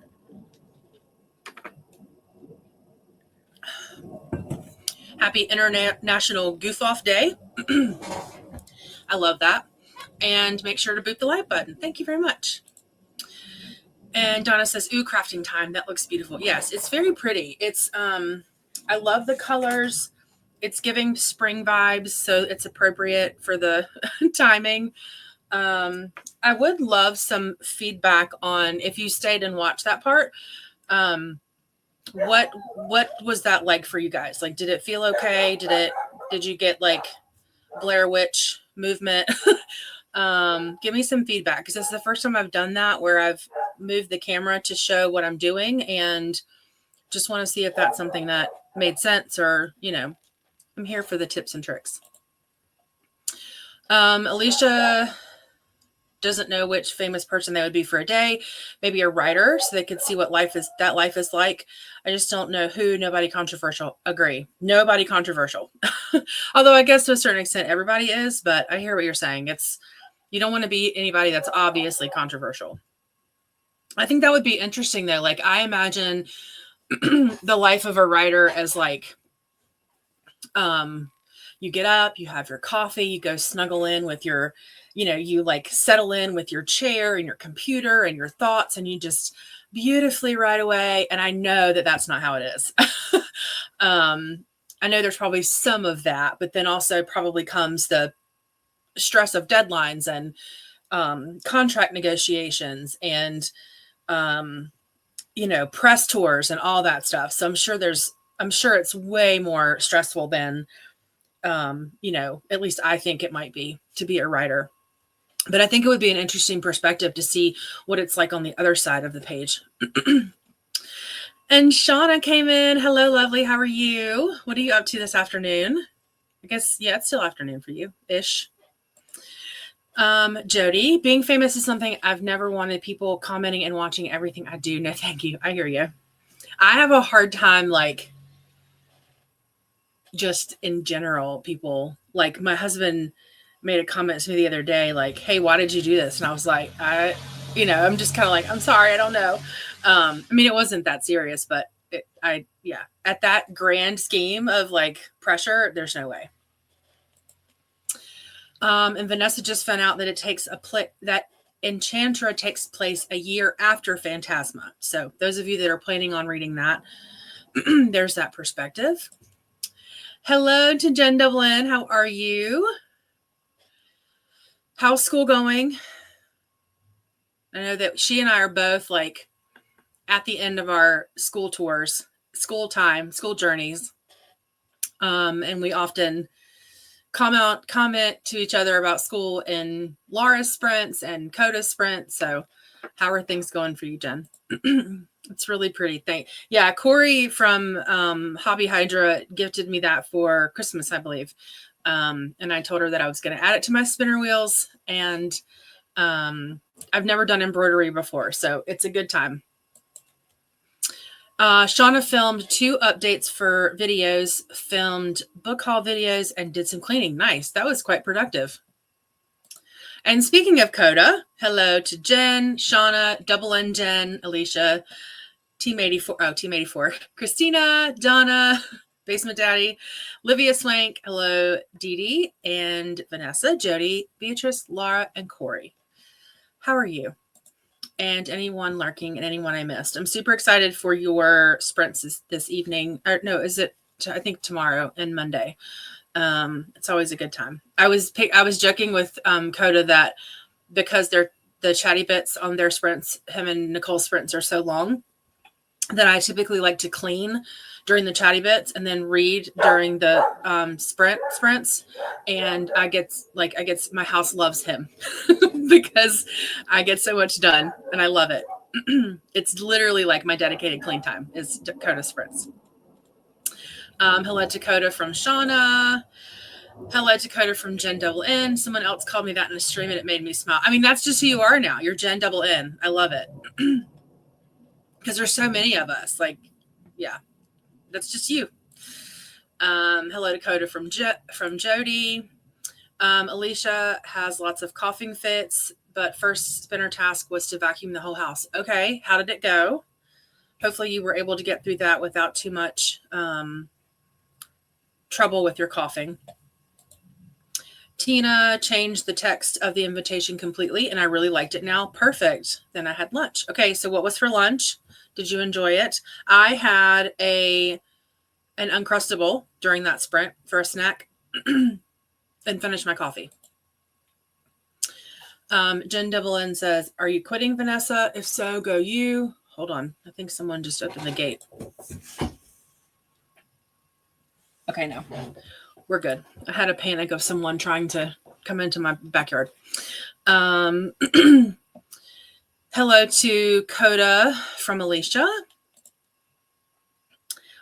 Happy International Goof Off Day. I love that. And make sure to boot the like button. Thank you very much. And Donna says, ooh, crafting time. That looks beautiful. Yes, it's very pretty. It's, I love the colors. It's giving spring vibes, so it's appropriate for the timing. I would love some feedback on, if you stayed and watched that part, what was that like for you guys? Like, did it feel okay? Did you get like Blair Witch movement? Give me some feedback, because it's the first time I've done that where I've moved the camera to show what I'm doing, and just want to see if that's something that made sense, or, you know, I'm here for the tips and tricks. Alicia doesn't know which famous person they would be for a day. Maybe a writer, so they could see what life is like. I just don't know who. Nobody controversial. Agree. Nobody controversial. Although I guess to a certain extent everybody is, but I hear what you're saying. You don't want to be anybody that's obviously controversial. I think that would be interesting though. Like, I imagine the life of a writer as like, you get up, you have your coffee, you go snuggle in with your, you like settle in with your chair and your computer and your thoughts, and you just beautifully write away. And I know that that's not how it is. I know there's probably some of that, but then also probably comes the stress of deadlines and contract negotiations and press tours and all that stuff. So I'm sure it's way more stressful than at least I think it might be to be a writer. But I think it would be an interesting perspective to see what it's like on the other side of the page. And Shauna came in. Hello, lovely. How are you? What are you up to this afternoon? I guess, yeah, it's still afternoon for you ish. Jody, being famous is something I've never wanted people commenting and watching everything I do. No, thank you. I hear you. I have a hard time, like, just in general, people, like, my husband made a comment to me the other day, like, hey, why did you do this? And I was like, I'm just kind of like, I'm sorry, I don't know. I mean, it wasn't that serious, but at that grand scheme of like pressure, there's no way. And Vanessa just found out that it takes that Enchantra takes place a year after Phantasma. So those of you that are planning on reading that, there's that perspective. Hello to Jen Dublin. How are you? How's school going? I know that she and I are both like at the end of our school tours, school journeys. And we often comment to each other about school in Laura's sprints and Coda's sprints. So how are things going for you, Jen? It's really pretty. Yeah, Corey from Hobby Hydra gifted me that for Christmas, I believe. And I told her that I was going to add it to my spinner wheels. And I've never done embroidery before, so it's a good time. Shauna filmed 2 updates for videos, filmed book haul videos, and did some cleaning. Nice. That was quite productive. And speaking of Coda, hello to Jen, Shauna, Double N Jen, Alicia, Team 84, Christina, Donna, Basement Daddy, Livia Swank, hello, Didi, and Vanessa, Jody, Beatriz, Laura, and Corey. How are you? And anyone lurking and anyone I missed. I'm super excited for your sprints this evening. Or no, is it, I think tomorrow and Monday. It's always a good time. I was joking with Coda that because the chatty bits on their sprints, him and Nicole's sprints are so long, that I typically like to clean during the chatty bits and then read during the sprints. And I get my house loves him because I get so much done and I love it. It's literally like my dedicated clean time is Dakota sprints. Hello Dakota from Shauna. Hello Dakota from Jen Double N. Someone else called me that in a stream and it made me smile. I mean, that's just who you are now. You're Jen Double N. I love it. Because there's so many of us. Like, yeah, that's just you. Hello Dakota from Jody. Alicia has lots of coughing fits, but first spinner task was to vacuum the whole house. Okay, how did it go? Hopefully you were able to get through that without too much trouble with your coughing. Tina changed the text of the invitation completely, and I really liked it now. Perfect. Then I had lunch. Okay, so what was for lunch? Did you enjoy it? I had an Uncrustable during that sprint for a snack and finished my coffee. Jen Double N says, are you quitting, Vanessa? If so, go you. Hold on. I think someone just opened the gate. Okay, no. We're good. I had a panic of someone trying to come into my backyard. Hello to Coda from Alicia.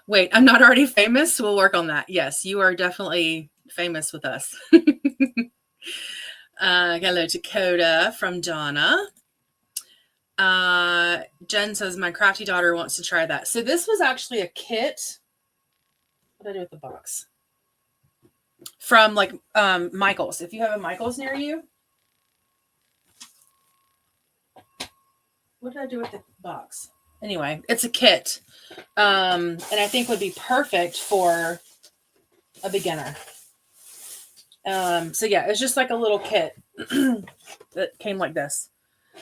Wait, I'm not already famous? We'll work on that. Yes, you are definitely famous with us. Hello to Coda from Donna. Jen says, my crafty daughter wants to try that. So this was actually a kit. What did I do with the box? From like Michael's. If you have a Michael's near you. What did I do with the box? Anyway, it's a kit. And I think would be perfect for a beginner. So yeah, it's just like a little kit that came like this.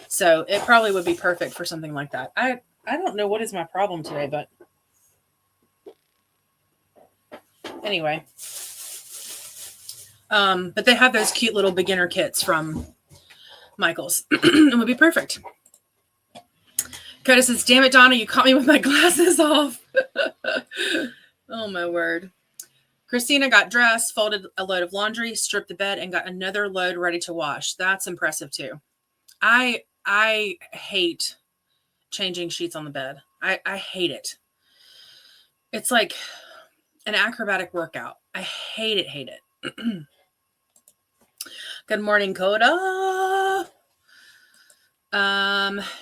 So it probably would be perfect for something like that. I don't know what is my problem today, but anyway. But they have those cute little beginner kits from Michael's. It would be perfect. Coda says, damn it, Donna, you caught me with my glasses off. Oh, my word. Christina got dressed, folded a load of laundry, stripped the bed, and got another load ready to wash. That's impressive, too. I hate changing sheets on the bed. I hate it. It's like an acrobatic workout. I hate it. Good morning, Coda.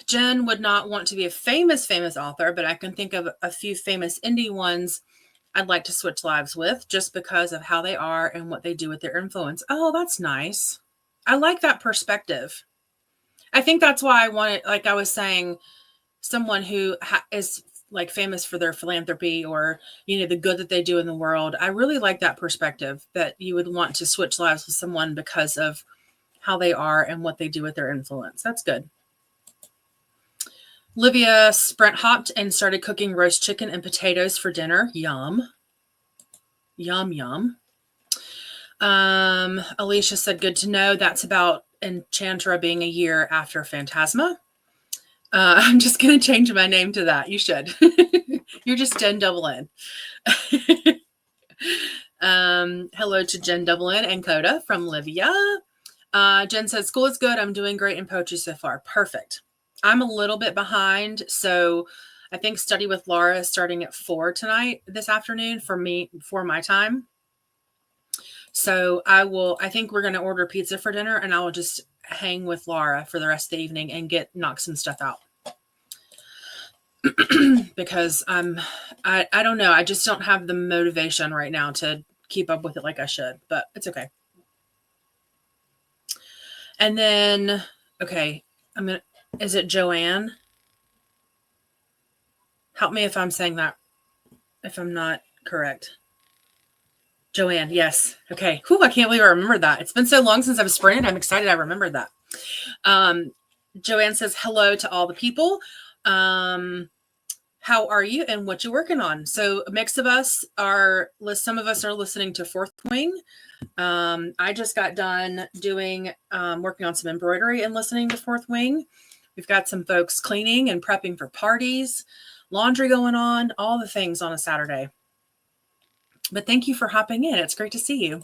Jen would not want to be a famous author, but I can think of a few famous indie ones I'd like to switch lives with just because of how they are and what they do with their influence. Oh, that's nice. I like that perspective. I think that's why I wanted, like I was saying, someone who is like famous for their philanthropy or, you know, the good that they do in the world. I really like that perspective that you would want to switch lives with someone because of how they are and what they do with their influence. That's good. Livia sprint hopped and started cooking roast chicken and potatoes for dinner. Yum. Yum, yum. Alicia said, good to know. That's about Enchantra being a year after Phantasma. I'm just going to change my name to that. You should. You're just Jen Double N. Hello to Jen Double N and Coda from Livia. Jen says, school is good. I'm doing great in poetry so far. Perfect. I'm a little bit behind. So I think study with Laura is starting at 4 this afternoon for my time. So I think we're going to order pizza for dinner and I will just hang with Laura for the rest of the evening and knock some stuff out. Because I don't know. I just don't have the motivation right now to keep up with it like I should, but it's okay. And then, okay, is it Joanne? Help me if I'm saying that, if I'm not correct. Joanne, yes. Okay. Whew, I can't believe I remembered that. It's been so long since I've sprinted. I'm excited I remembered that. Joanne says, hello to all the people. how are you and what you working on? So a mix of us are, some of us are listening to Fourth Wing. I just got done doing, working on some embroidery and listening to Fourth Wing. We've got some folks cleaning and prepping for parties, laundry going on, all the things on a Saturday. But thank you for hopping in. It's great to see you.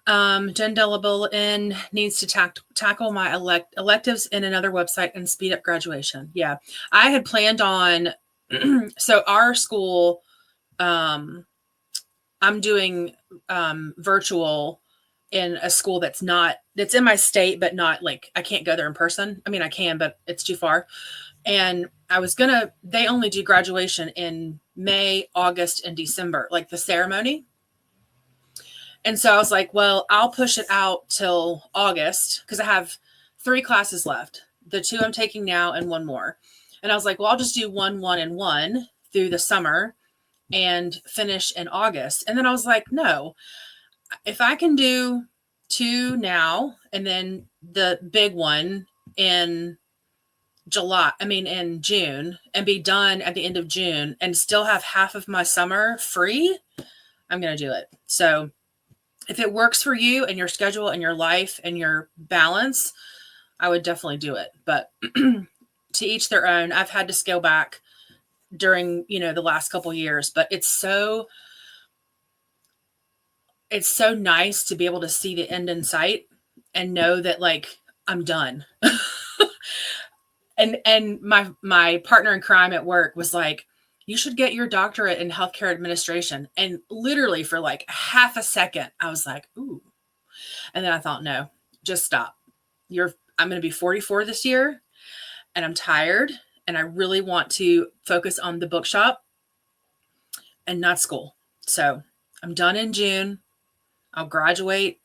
Jen Delabole needs to tackle my electives in another website and speed up graduation. Yeah, I had planned on, so our school, I'm doing virtual in a school that's in my state, but not like, I can't go there in person. I mean, I can, but it's too far. And they only do graduation in May, August, and December, like the ceremony. And so I was like, well, I'll push it out till August because I have 3 classes left. The 2 I'm taking now and 1 more. And I was like, well, I'll just do 1, 1, and 1 through the summer and finish in August. And then I was like, no, if I can do 2 now and then the big one in in June, and be done at the end of June and still have half of my summer free, I'm going to do it. So if it works for you and your schedule and your life and your balance, I would definitely do it. But to each their own. I've had to scale back during, the last couple years, but it's so nice to be able to see the end in sight and know that, like, I'm done. And my partner in crime at work was like, you should get your doctorate in healthcare administration. And literally for like half a second, I was like, ooh. And then I thought, no, just stop. I'm going to be 44 this year and I'm tired and I really want to focus on the bookshop and not school. So I'm done in June. I'll graduate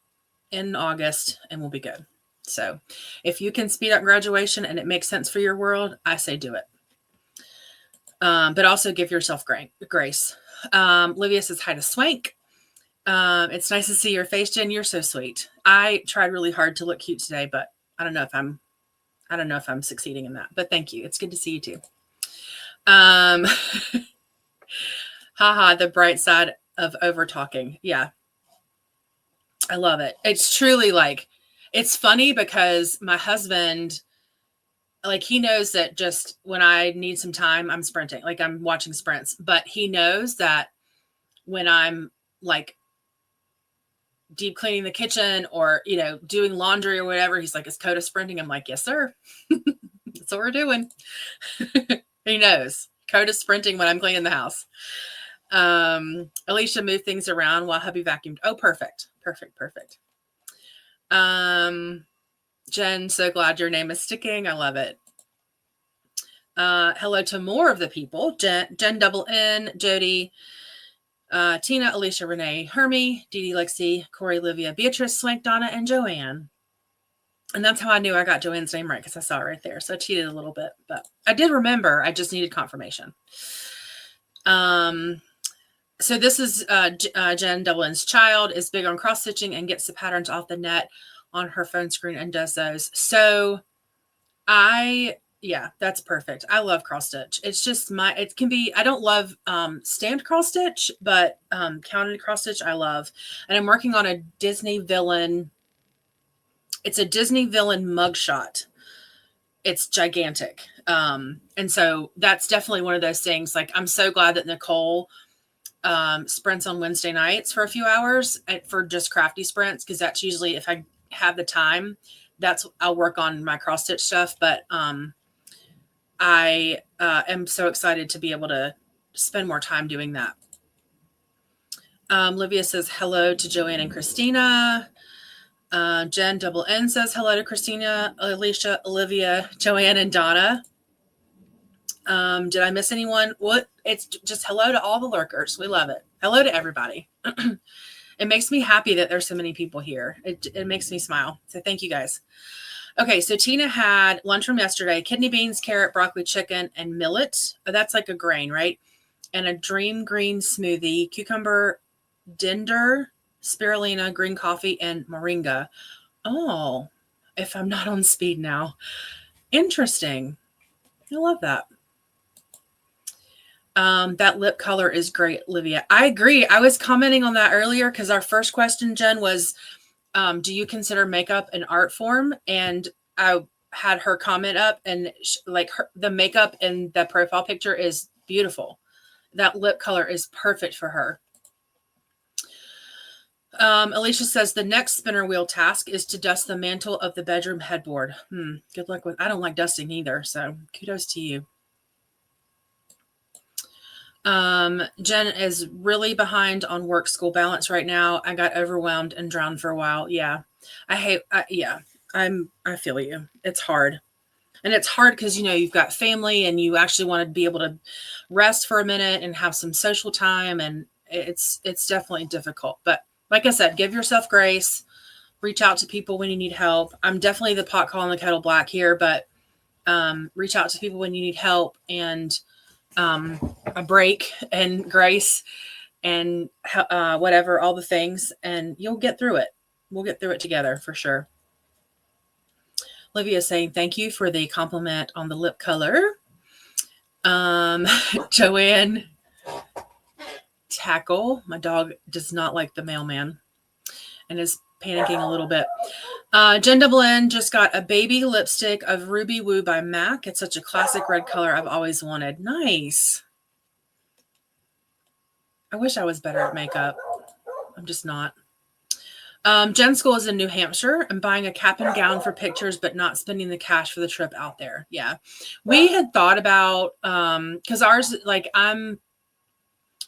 in August and we'll be good. So if you can speed up graduation and it makes sense for your world, I say do it. But also give yourself grace. Livia says hi to Swank. It's nice to see your face, Jen. You're so sweet. I tried really hard to look cute today, but I don't know if I'm succeeding in that. But thank you. It's good to see you too. Haha, the bright side of over talking. Yeah. I love it. It's truly like, it's funny because my husband, like, he knows that just when I need some time, I'm sprinting, like I'm watching sprints, but he knows that when I'm like deep cleaning the kitchen or, doing laundry or whatever, he's like, is Coda sprinting? I'm like, yes, sir. That's what we're doing. He knows Coda's sprinting when I'm cleaning the house. Alicia moved things around while hubby vacuumed. Oh, perfect. Jen, so glad your name is sticking. I love it. Hello to more of the people. Jen double N, Jody, Tina, Alicia, Renee, Hermit, Didi, Lexi, Corey, Livia, Beatriz, Swank, Donna, and Joanne. And that's how I knew I got Joanne's name right, because I saw it right there. So I cheated a little bit, but I did remember. I just needed confirmation. So this is Jen Dublin's child is big on cross stitching and gets the patterns off the net on her phone screen and does those. So yeah, that's perfect. I love cross stitch. It's just I don't love stamped cross stitch, but counted cross stitch I love. And I'm working on a Disney villain. It's a Disney villain mugshot. It's gigantic. And so that's definitely one of those things. Like, I'm so glad that Nicole sprints on Wednesday nights for a few hours for just crafty sprints, because that's usually, if I have the time, I'll work on my cross stitch stuff. But I am so excited to be able to spend more time doing that. Livia says hello to Joanne and Christina. Jen double N says hello to Christina, Alicia, Olivia, Joanne, and Donna. Did I miss anyone? What? It's just hello to all the lurkers. We love it. Hello to everybody. It makes me happy that there's so many people here. It makes me smile. So thank you guys. Okay, so Tina had lunch from yesterday: kidney beans, carrot, broccoli, chicken, and millet. Oh, that's like a grain, right? And a dream green smoothie, cucumber, dinder, spirulina, green coffee, and moringa. Oh, if I'm not on speed now. Interesting. I love that. That lip color is great, Livia. I agree. I was commenting on that earlier because our first question, Jen, was, do you consider makeup an art form? And I had her comment up, and the makeup in the profile picture is beautiful. That lip color is perfect for her. Alicia says the next spinner wheel task is to dust the mantle of the bedroom headboard. Good luck with. I don't like dusting either, so kudos to you. Jen is really behind on work school balance right now. I got overwhelmed and drowned for a while. Yeah. I feel you. It's hard. And it's hard because, you've got family and you actually want to be able to rest for a minute and have some social time. And it's definitely difficult. But like I said, give yourself grace, reach out to people when you need help. I'm definitely the pot calling the kettle black here, but reach out to people when you need help and a break and grace and whatever, all the things, and you'll get through it. We'll get through it together for sure. Livia is saying thank you for the compliment on the lip color. Joanne Tackle, my dog does not like the mailman and is panicking a little bit. Jen Double N just got a baby lipstick of Ruby Woo by MAC. It's such a classic red color I've always wanted. Nice. I wish I was better at makeup. I'm just not. Jen's school is in New Hampshire. I'm buying a cap and gown for pictures, but not spending the cash for the trip out there. Yeah. We had thought about, cause ours, like I'm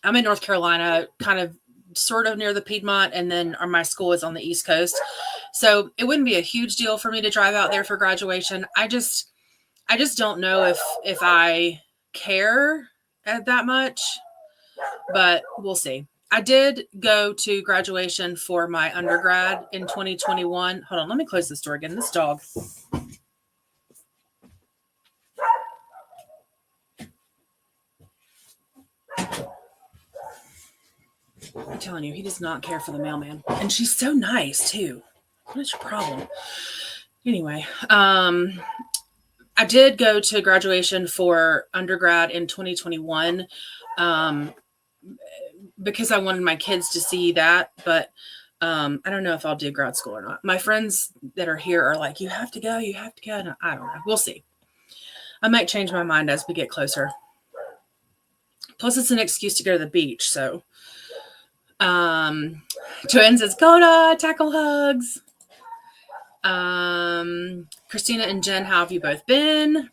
in North Carolina, kind of sort of near the Piedmont. And then my school is on the East Coast. So it wouldn't be a huge deal for me to drive out there for graduation. I just don't know if I care that much, but we'll see. I did go to graduation for my undergrad in 2021. Hold on, let me close this door again. This dog. I'm telling you, he does not care for the mailman. And she's so nice, too. What is your problem? Anyway, I did go to graduation for undergrad in 2021. Because I wanted my kids to see that, but I don't know if I'll do grad school or not. My friends that are here are like, you have to go. And I don't know. We'll see. I might change my mind as we get closer. Plus, it's an excuse to go to the beach. So, Joanne says, Coda, tackle hugs. Christina and Jen, how have you both been?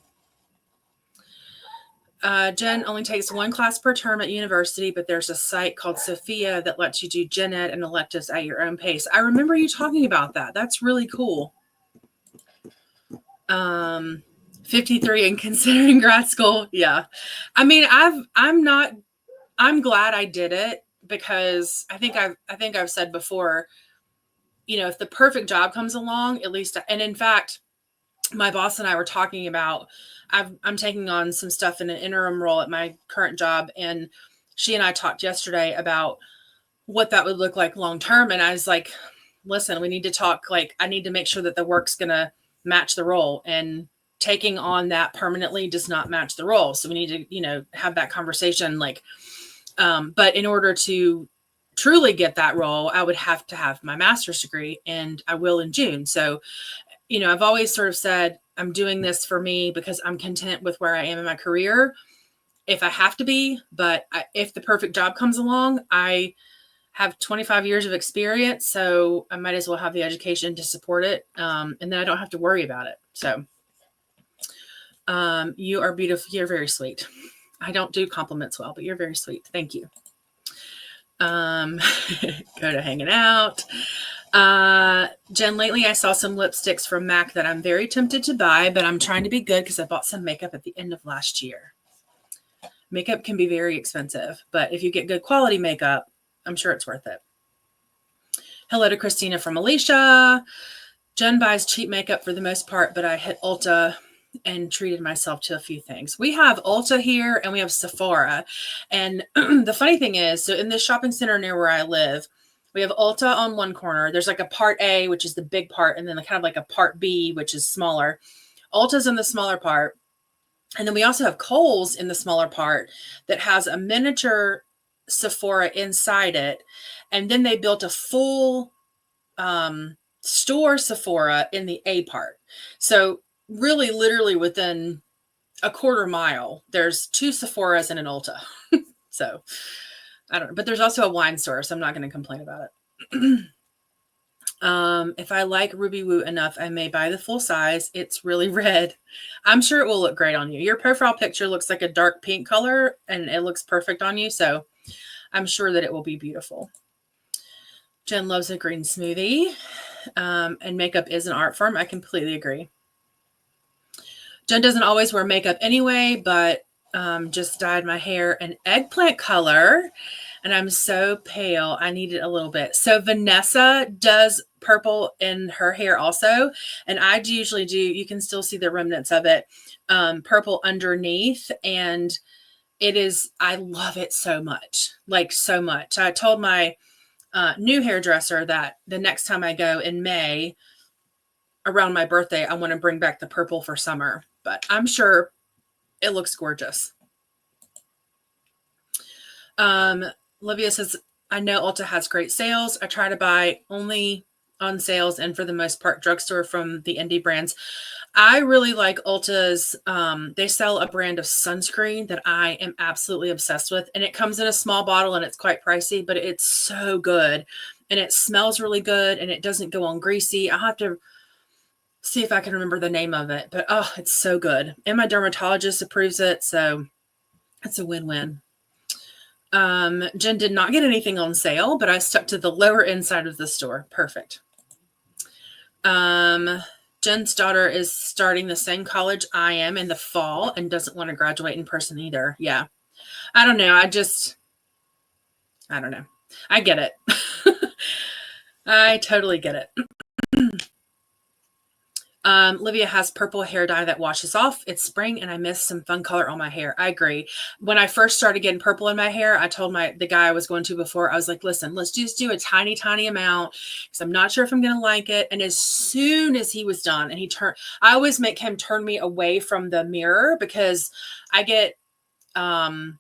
Jen only takes one class per term at university, but there's a site called Sophia that lets you do gen ed and electives at your own pace. I remember you talking about that. That's really cool. 53 and considering grad school. Yeah. I mean, I'm glad I did it because I think I've said before, if the perfect job comes along, at least, and in fact, my boss and I were talking about, I'm taking on some stuff in an interim role at my current job. And she and I talked yesterday about what that would look like long term. And I was like, listen, we need to talk, like, I need to make sure that the work's going to match the role, and taking on that permanently does not match the role. So we need to, have that conversation. Like, but in order to truly get that role, I would have to have my master's degree, and I will in June. So, I've always sort of said, I'm doing this for me because I'm content with where I am in my career, if I have to be. But if the perfect job comes along, I have 25 years of experience, so I might as well have the education to support it. And then I don't have to worry about it. So you are beautiful. You're very sweet. I don't do compliments well, but you're very sweet. Thank you. Go to hanging out. Jen, lately I saw some lipsticks from MAC that I'm very tempted to buy, but I'm trying to be good because I bought some makeup at the end of last year. Makeup can be very expensive, but if you get good quality makeup, I'm sure it's worth it. Hello to Christina from Alicia. Jen buys cheap makeup for the most part, but I hit Ulta and treated myself to a few things. We have Ulta here and we have Sephora. And the funny thing is, so in this shopping center near where I live, we have Ulta on one corner. There's like a part A, which is the big part, and then kind of like a part B, which is smaller. Ulta's in the smaller part. And then we also have Kohl's in the smaller part that has a miniature Sephora inside it. And then they built a full store Sephora in the A part. So really, literally within a quarter mile, there's 2 Sephoras and an Ulta. So I don't know, but there's also a wine store, so I'm not going to complain about it. If I like Ruby Woo enough, I may buy the full size. It's really red. I'm sure it will look great on you. Your profile picture looks like a dark pink color and it looks perfect on you. So I'm sure that it will be beautiful. Jen loves a green smoothie. And makeup is an art form. I completely agree. Jen doesn't always wear makeup anyway, but just dyed my hair an eggplant color. And I'm so pale. I need it a little bit. So Vanessa does purple in her hair also. And I usually do, you can still see the remnants of it, purple underneath. And it is, I love it so much, like so much. I told my new hairdresser that the next time I go in May around my birthday, I want to bring back the purple for summer, but I'm sure it looks gorgeous. Livia says, I know Ulta has great sales. I try to buy only on sales and for the most part drugstore from the indie brands. I really like Ulta's. They sell a brand of sunscreen that I am absolutely obsessed with. And it comes in a small bottle and it's quite pricey, but it's so good. And it smells really good and it doesn't go on greasy. I'll have to see if I can remember the name of it. But oh, it's so good. And my dermatologist approves it. So it's a win-win. Jen did not get anything on sale, but I stuck to the lower inside of the store. Perfect. Jen's daughter is starting the same college I am in the fall and doesn't want to graduate in person either. Yeah. I don't know. I don't know. I get it. I totally get it. Livia has purple hair dye that washes off. It's spring and I miss some fun color on my hair. I agree. When I first started getting purple in my hair, I told the guy I was going to before, I was like, listen, let's just do a tiny, tiny amount because I'm not sure if I'm going to like it. And as soon as he was done and I always make him turn me away from the mirror because I get, I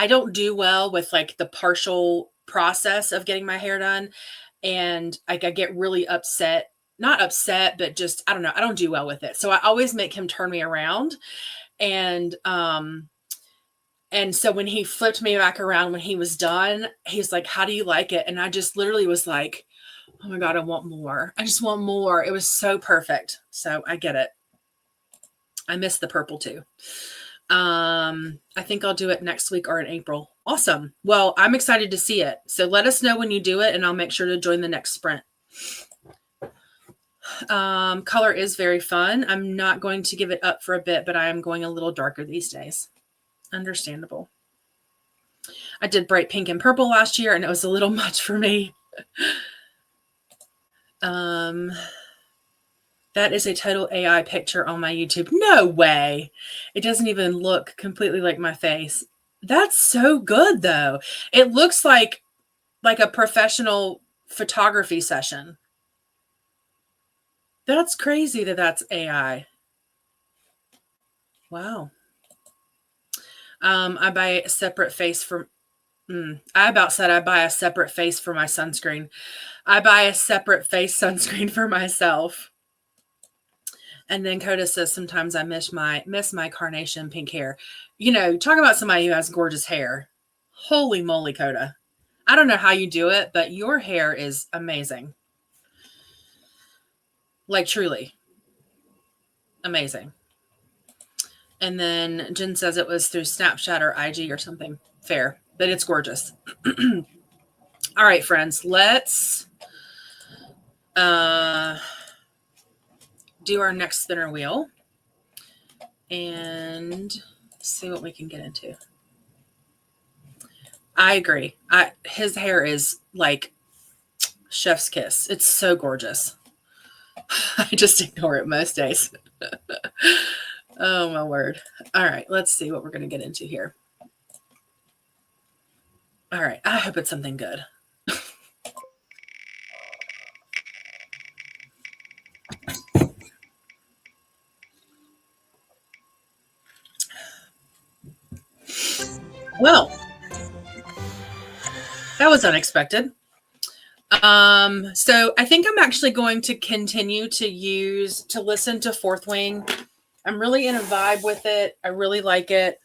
don't do well with like the partial process of getting my hair done. And like, I get really upset. Not upset, but just, I don't know. I don't do well with it. So I always make him turn me around. And so when he flipped me back around, when he was done, he's like, how do you like it? And I just literally was like, oh my God, I want more. I just want more. It was so perfect. So I get it. I miss the purple too. I think I'll do it next week or in April. Awesome. Well, I'm excited to see it. So let us know when you do it and I'll make sure to join the next sprint. Color is very fun. I'm not going to give it up for a bit, but I am going a little darker these days. Understandable. I did bright pink and purple last year and it was a little much for me. That is a total AI picture on my YouTube. No way. It doesn't even look completely like my face. That's so good though. It looks like a professional photography session. That's crazy that that's AI. Wow. I buy a separate face for, I about said I buy a separate face for my sunscreen. I buy a separate face sunscreen for myself. And then Coda says, sometimes I miss my carnation pink hair. You know, talk about somebody who has gorgeous hair. Holy moly, Coda. I don't know how you do it, but your hair is amazing. Like truly amazing. And then Jen says it was through Snapchat or IG or something. Fair, but it's gorgeous. All right, friends, let's do our next spinner wheel and see what we can get into. I agree. His hair is like chef's kiss. It's so gorgeous. I just ignore it most days. Oh, my word. All right, let's see what we're going to get into here. All right, I hope it's something good. Well, that was unexpected. So I think I'm actually going to continue to listen to Fourth Wing. I'm really in a vibe with it. I really like it.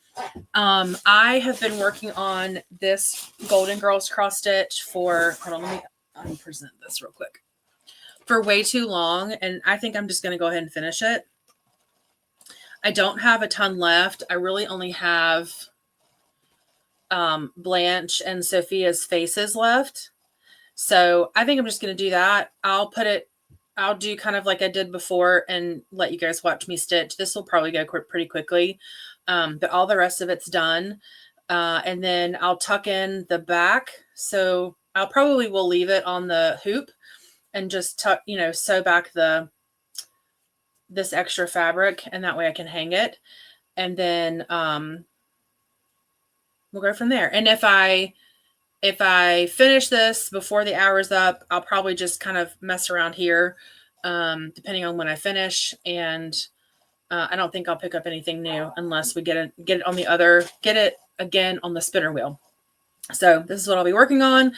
I have been working on this Golden Girls cross stitch for, hold on, let me present this real quick, for way too long. And I think I'm just going to go ahead and finish it. I don't have a ton left. I really only have Blanche and Sophia's faces left. So I think I'm just going to do that. I'll do kind of like I did before and let you guys watch me stitch. This will probably go pretty quickly. But all the rest of it's done. And then I'll tuck in the back. So I'll probably will leave it on the hoop and just tuck, sew back this extra fabric, and that way I can hang it. And then we'll go from there. And if I finish this before the hour's up, I'll probably just kind of mess around here, depending on when I finish. And I don't think I'll pick up anything new unless we get it again on the spinner wheel. So this is what I'll be working on.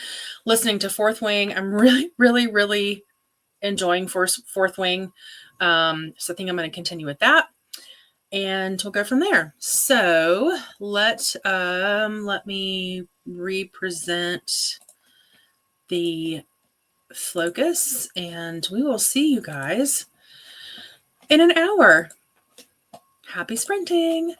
Listening to Fourth Wing. I'm really, really, really enjoying Fourth Wing. So I think I'm going to continue with that. And we'll go from there. So let me represent the Flocus, and we will see you guys in an hour. Happy sprinting.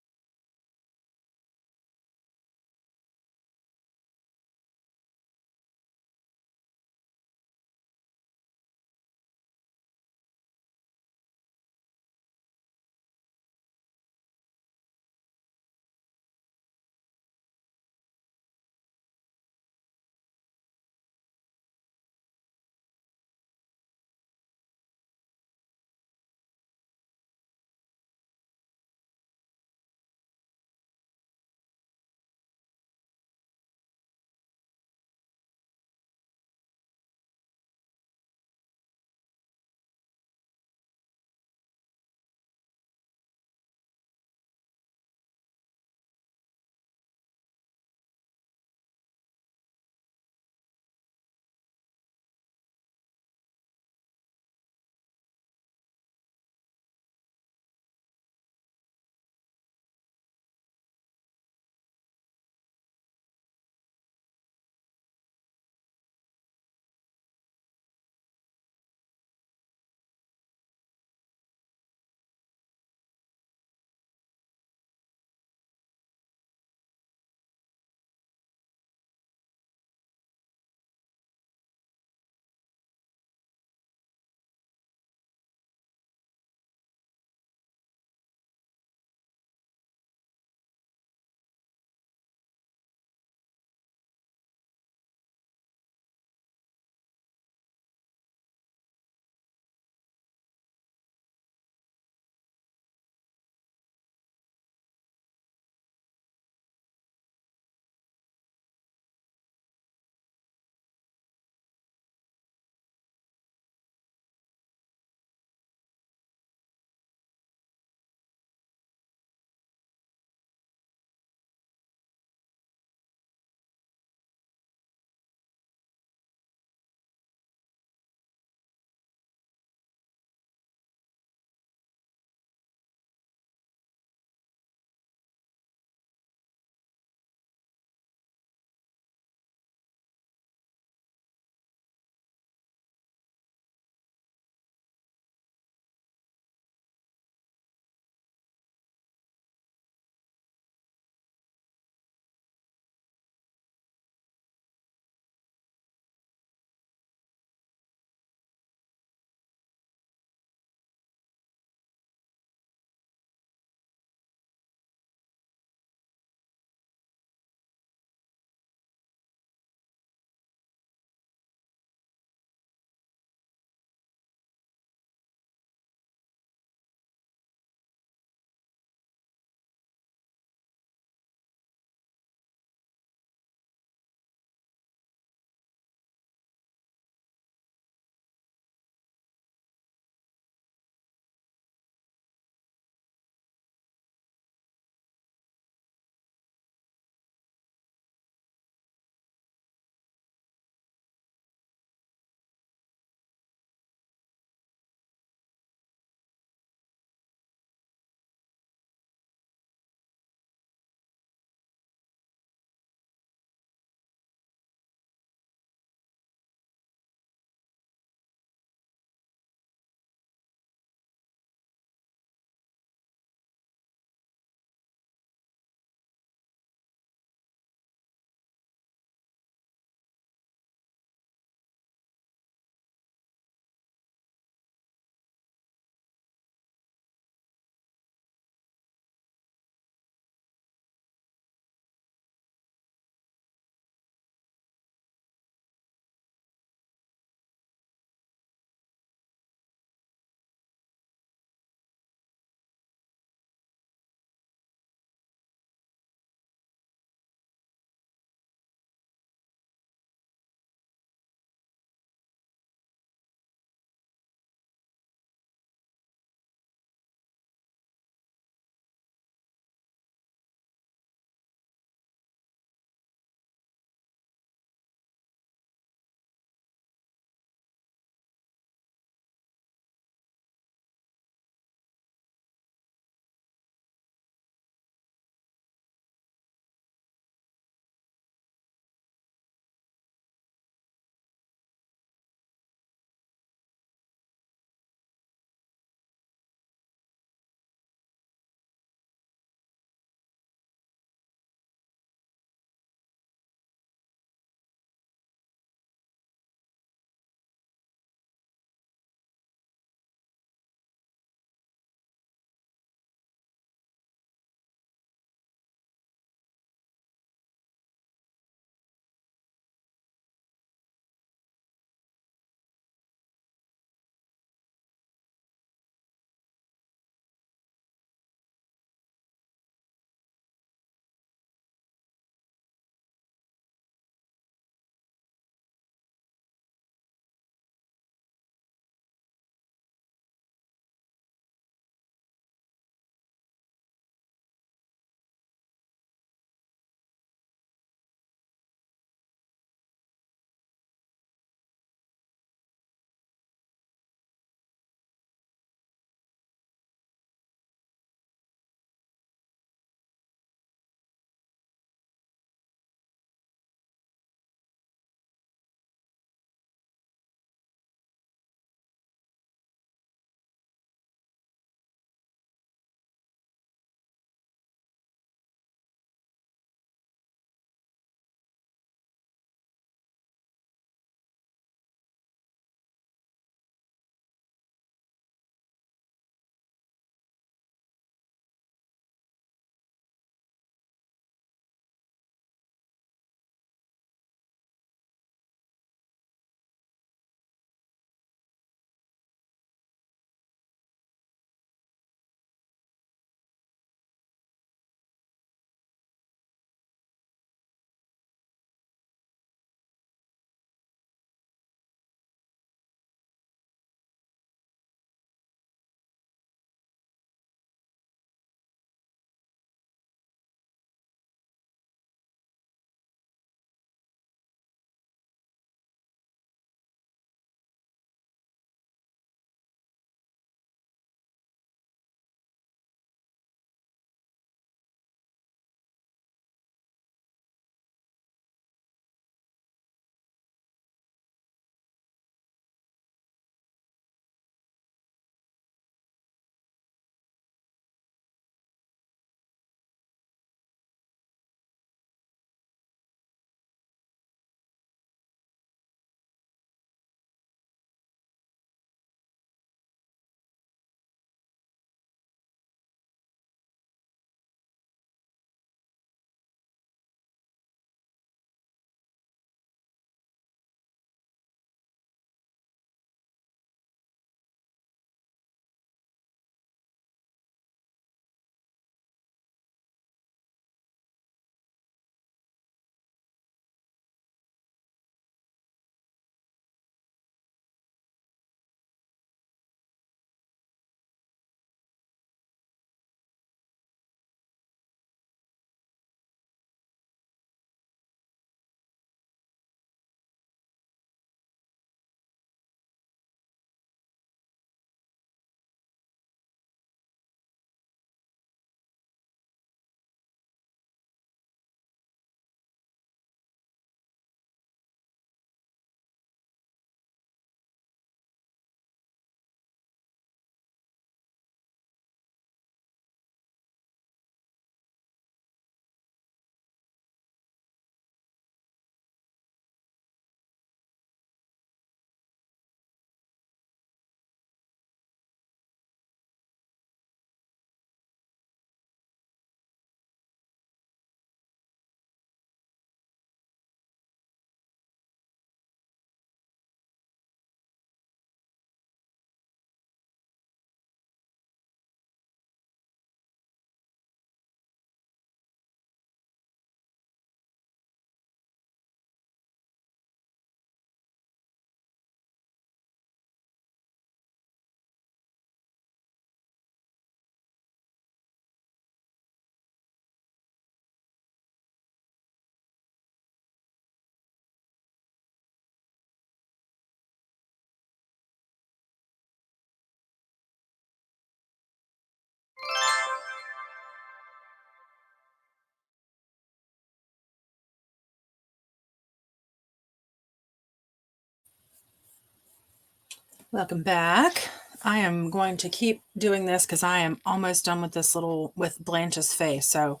Welcome back. I am going to keep doing this because I am almost done with this with Blanche's face. So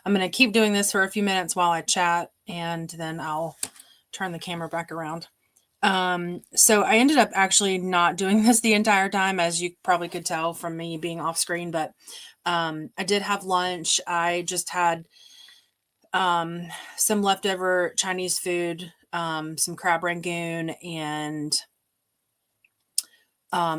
I'm going to keep doing this for a few minutes while I chat, and then I'll turn the camera back around. So I ended up actually not doing this the entire time, as you probably could tell from me being off screen, but I did have lunch. I just had some leftover Chinese food, some crab rangoon, and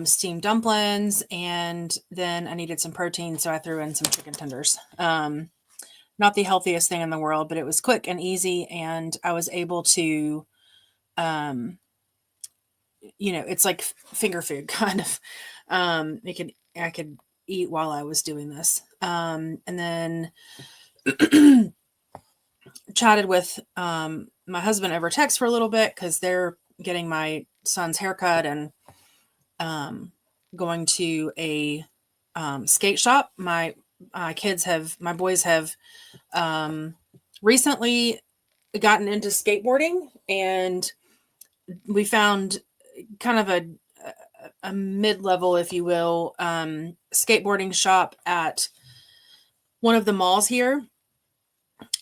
steamed dumplings, and then I needed some protein, so I threw in some chicken tenders. Not the healthiest thing in the world, but it was quick and easy, and I was able to, it's like finger food kind of. I could eat while I was doing this, and then chatted with my husband over text for a little bit because they're getting my son's haircut and going to a skate shop. My boys have recently gotten into skateboarding, and we found kind of a mid-level, if you will, skateboarding shop at one of the malls here.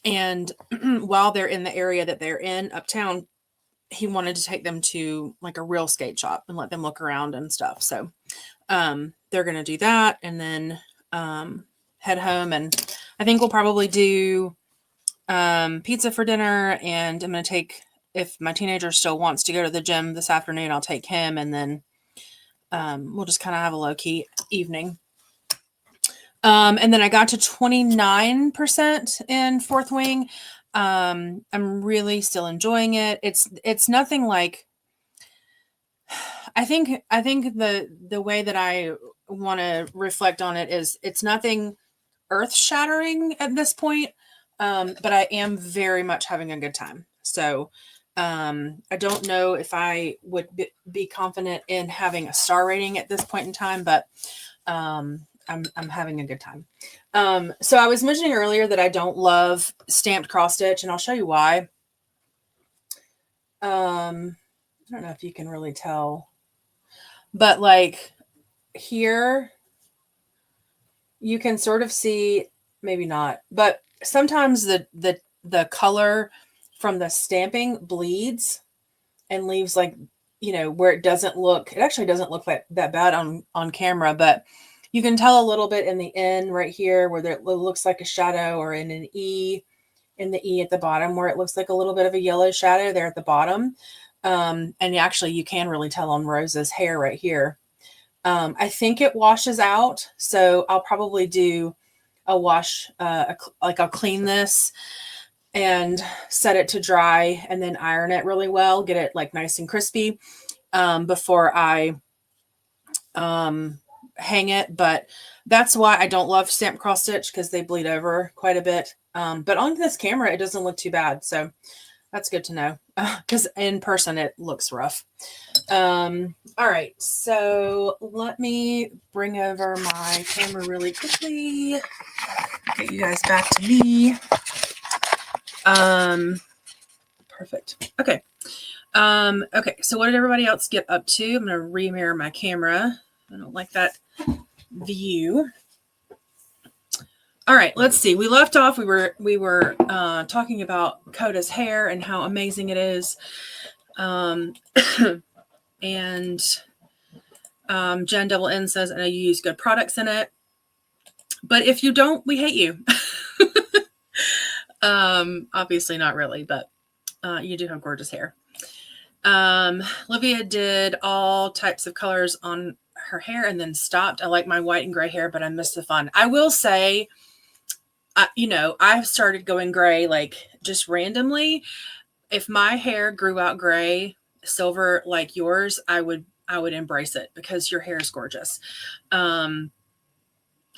And while they're in the area that they're in uptown, he wanted to take them to like a real skate shop and let them look around and stuff. So they're going to do that and then head home. And I think we'll probably do pizza for dinner. And I'm going to take, if my teenager still wants to go to the gym this afternoon, I'll take him. And then we'll just kind of have a low-key evening. And then I got to 29% in Fourth Wing. I'm really still enjoying it. It's nothing like, I think the way that I want to reflect on it is it's nothing earth shattering at this point. But I am very much having a good time. So, I don't know if I would be confident in having a star rating at this point in time, but, I'm having a good time. So I was mentioning earlier that I don't love stamped cross stitch, and I'll show you why. I don't know if you can really tell, but like here, you can sort of see, maybe not, but sometimes the color from the stamping bleeds and leaves like, where it actually doesn't look like that bad on camera, but you can tell a little bit in the end right here where it looks like a shadow, or in the E at the bottom where it looks like a little bit of a yellow shadow there at the bottom. And actually you can really tell on Rose's hair right here. I think it washes out, so I'll probably do a wash, like I'll clean this and set it to dry and then iron it really well, get it like nice and crispy before I hang it. But that's why I don't love stamp cross stitch, because they bleed over quite a bit. But on this camera, it doesn't look too bad. So that's good to know, because in person, it looks rough. All right. So let me bring over my camera really quickly. Get you guys back to me. Perfect. Okay. Okay. So what did everybody else get up to? I'm going to remirror my camera. I don't like that view. All right, let's see. We left off. We were talking about Coda's hair and how amazing it is. And Jen Double N says, I know you use good products in it, but if you don't, we hate you. Obviously not really, but you do have gorgeous hair. Livia did all types of colors on her hair and then stopped. I like my white and gray hair, but I miss the fun. I will say, I've started going gray, like just randomly. If my hair grew out gray, silver like yours, I would embrace it, because your hair is gorgeous. And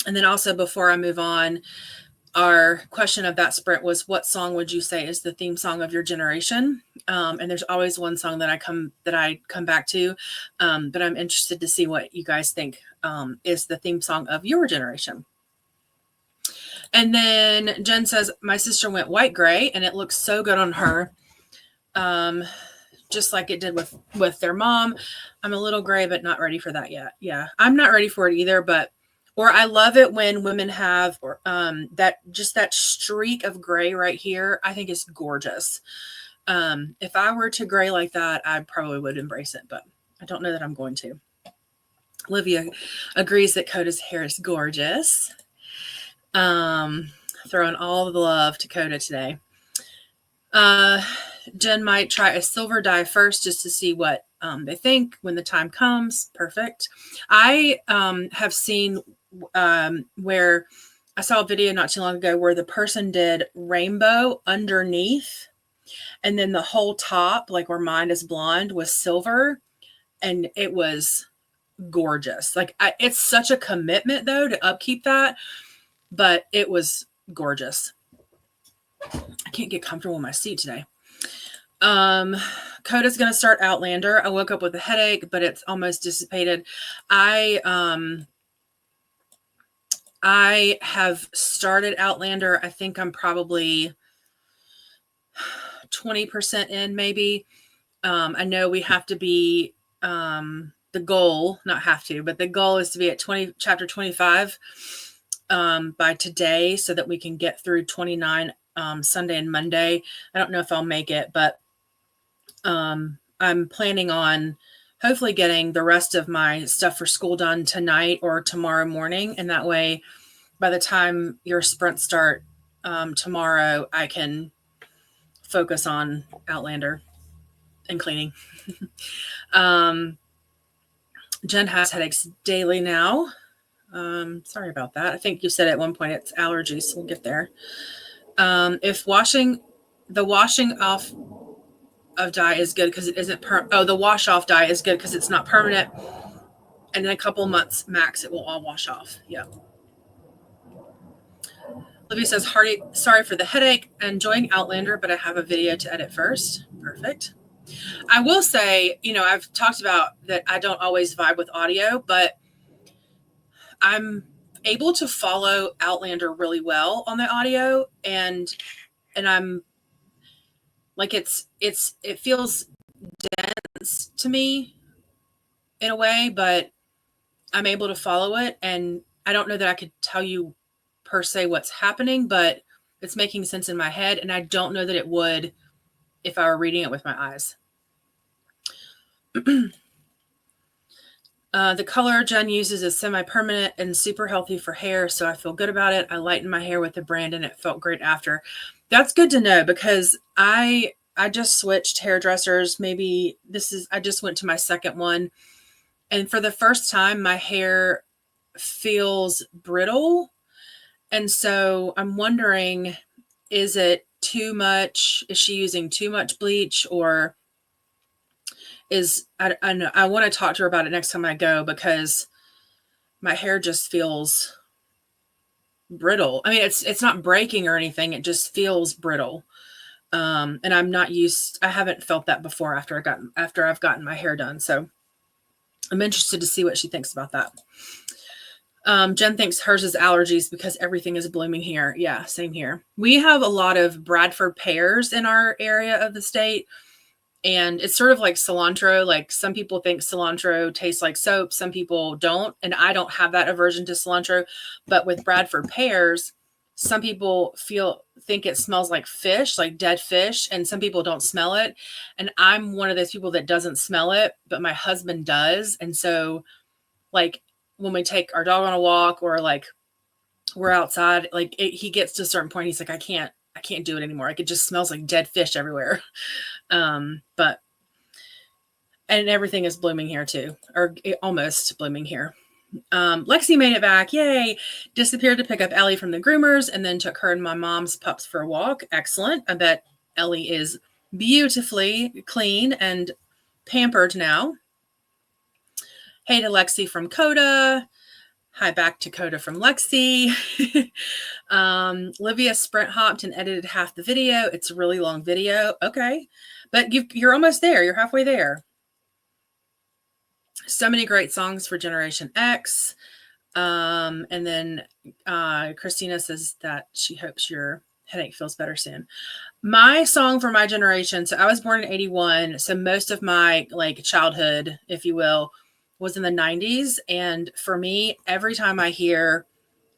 then also, before I move on, our question of that sprint was, what song would you say is the theme song of your generation? And there's always one song that I come back to, but I'm interested to see what you guys think is the theme song of your generation. And then Jen says, my sister went white gray and it looks so good on her. just like it did with their mom. I'm a little gray, but not ready for that yet. Yeah, I'm not ready for it either, or I love it when women have that streak of gray right here. I think it's gorgeous. If I were to gray like that, I probably would embrace it, but I don't know that I'm going to. Livia agrees that Coda's hair is gorgeous. Throwing all the love to Coda today. Jen might try a silver dye first just to see what they think when the time comes. Perfect. I have seen where I saw a video not too long ago where the person did rainbow underneath, and then the whole top, like where mine is blonde, was silver, and it was gorgeous. Like it's such a commitment though to upkeep that, but it was gorgeous. I can't get comfortable in my seat today. Coda's going to start Outlander. I woke up with a headache, but it's almost dissipated. I have started Outlander. I think I'm probably 20% in, maybe. I know we have to be, the goal, not have to, but the goal is to be at chapter 25 by today so that we can get through 29 Sunday and Monday. I don't know if I'll make it, but I'm planning on hopefully getting the rest of my stuff for school done tonight or tomorrow morning. And that way, by the time your sprints start tomorrow, I can focus on Outlander and cleaning. Jen has headaches daily now. Sorry about that. I think you said at one point it's allergies. So we'll get there. If the washing off of dye is good because it isn't the wash off dye is good because it's not permanent, and in a couple months max it will all wash off. Yeah. Livia says, sorry for the headache, enjoying Outlander, but I have a video to edit first. Perfect. I will say, I've talked about that I don't always vibe with audio, but I'm able to follow Outlander really well on the audio, and I'm like it feels dense to me in a way, but I'm able to follow it, and I don't know that I could tell you per se what's happening, but it's making sense in my head, and I don't know that it would if I were reading it with my eyes. The color Jen uses is semi-permanent and super healthy for hair, so I feel good about it. I lightened my hair with the brand, and it felt great after. That's good to know because I just switched hairdressers. I just went to my second one, and for the first time, my hair feels brittle, and so I'm wondering, is it too much? Is she using too much bleach, or I want to talk to her about it next time I go because my hair just feels brittle. I mean, it's not breaking or anything. It just feels brittle. And I haven't felt that before after I've gotten my hair done. So I'm interested to see what she thinks about that. Jen thinks hers is allergies because everything is blooming here. Yeah, same here. We have a lot of Bradford pears in our area of the state. And it's sort of like cilantro. Like some people think cilantro tastes like soap. Some people don't. And I don't have that aversion to cilantro. But with Bradford pears, some people think it smells like fish, like dead fish. And some people don't smell it. And I'm one of those people that doesn't smell it, but my husband does. And so like when we take our dog on a walk or like we're outside, like he gets to a certain point. He's like, I can't do it anymore. Like it just smells like dead fish everywhere. And everything is blooming here too, or almost blooming here. Lexi made it back. Yay. Disappeared to pick up Ellie from the groomers and then took her and my mom's pups for a walk. Excellent. I bet Ellie is beautifully clean and pampered now. Hey to Lexi from Coda. Hi back to Coda from Lexi. Livia sprint hopped and edited half the video. It's a really long video. Okay. But you're almost there. You're halfway there. So many great songs for Generation X. And then Christina says that she hopes you're Headache feels better soon. My song for my generation. So I was born in 81. So most of my like childhood, if you will, was in the 90s. And for me, every time I hear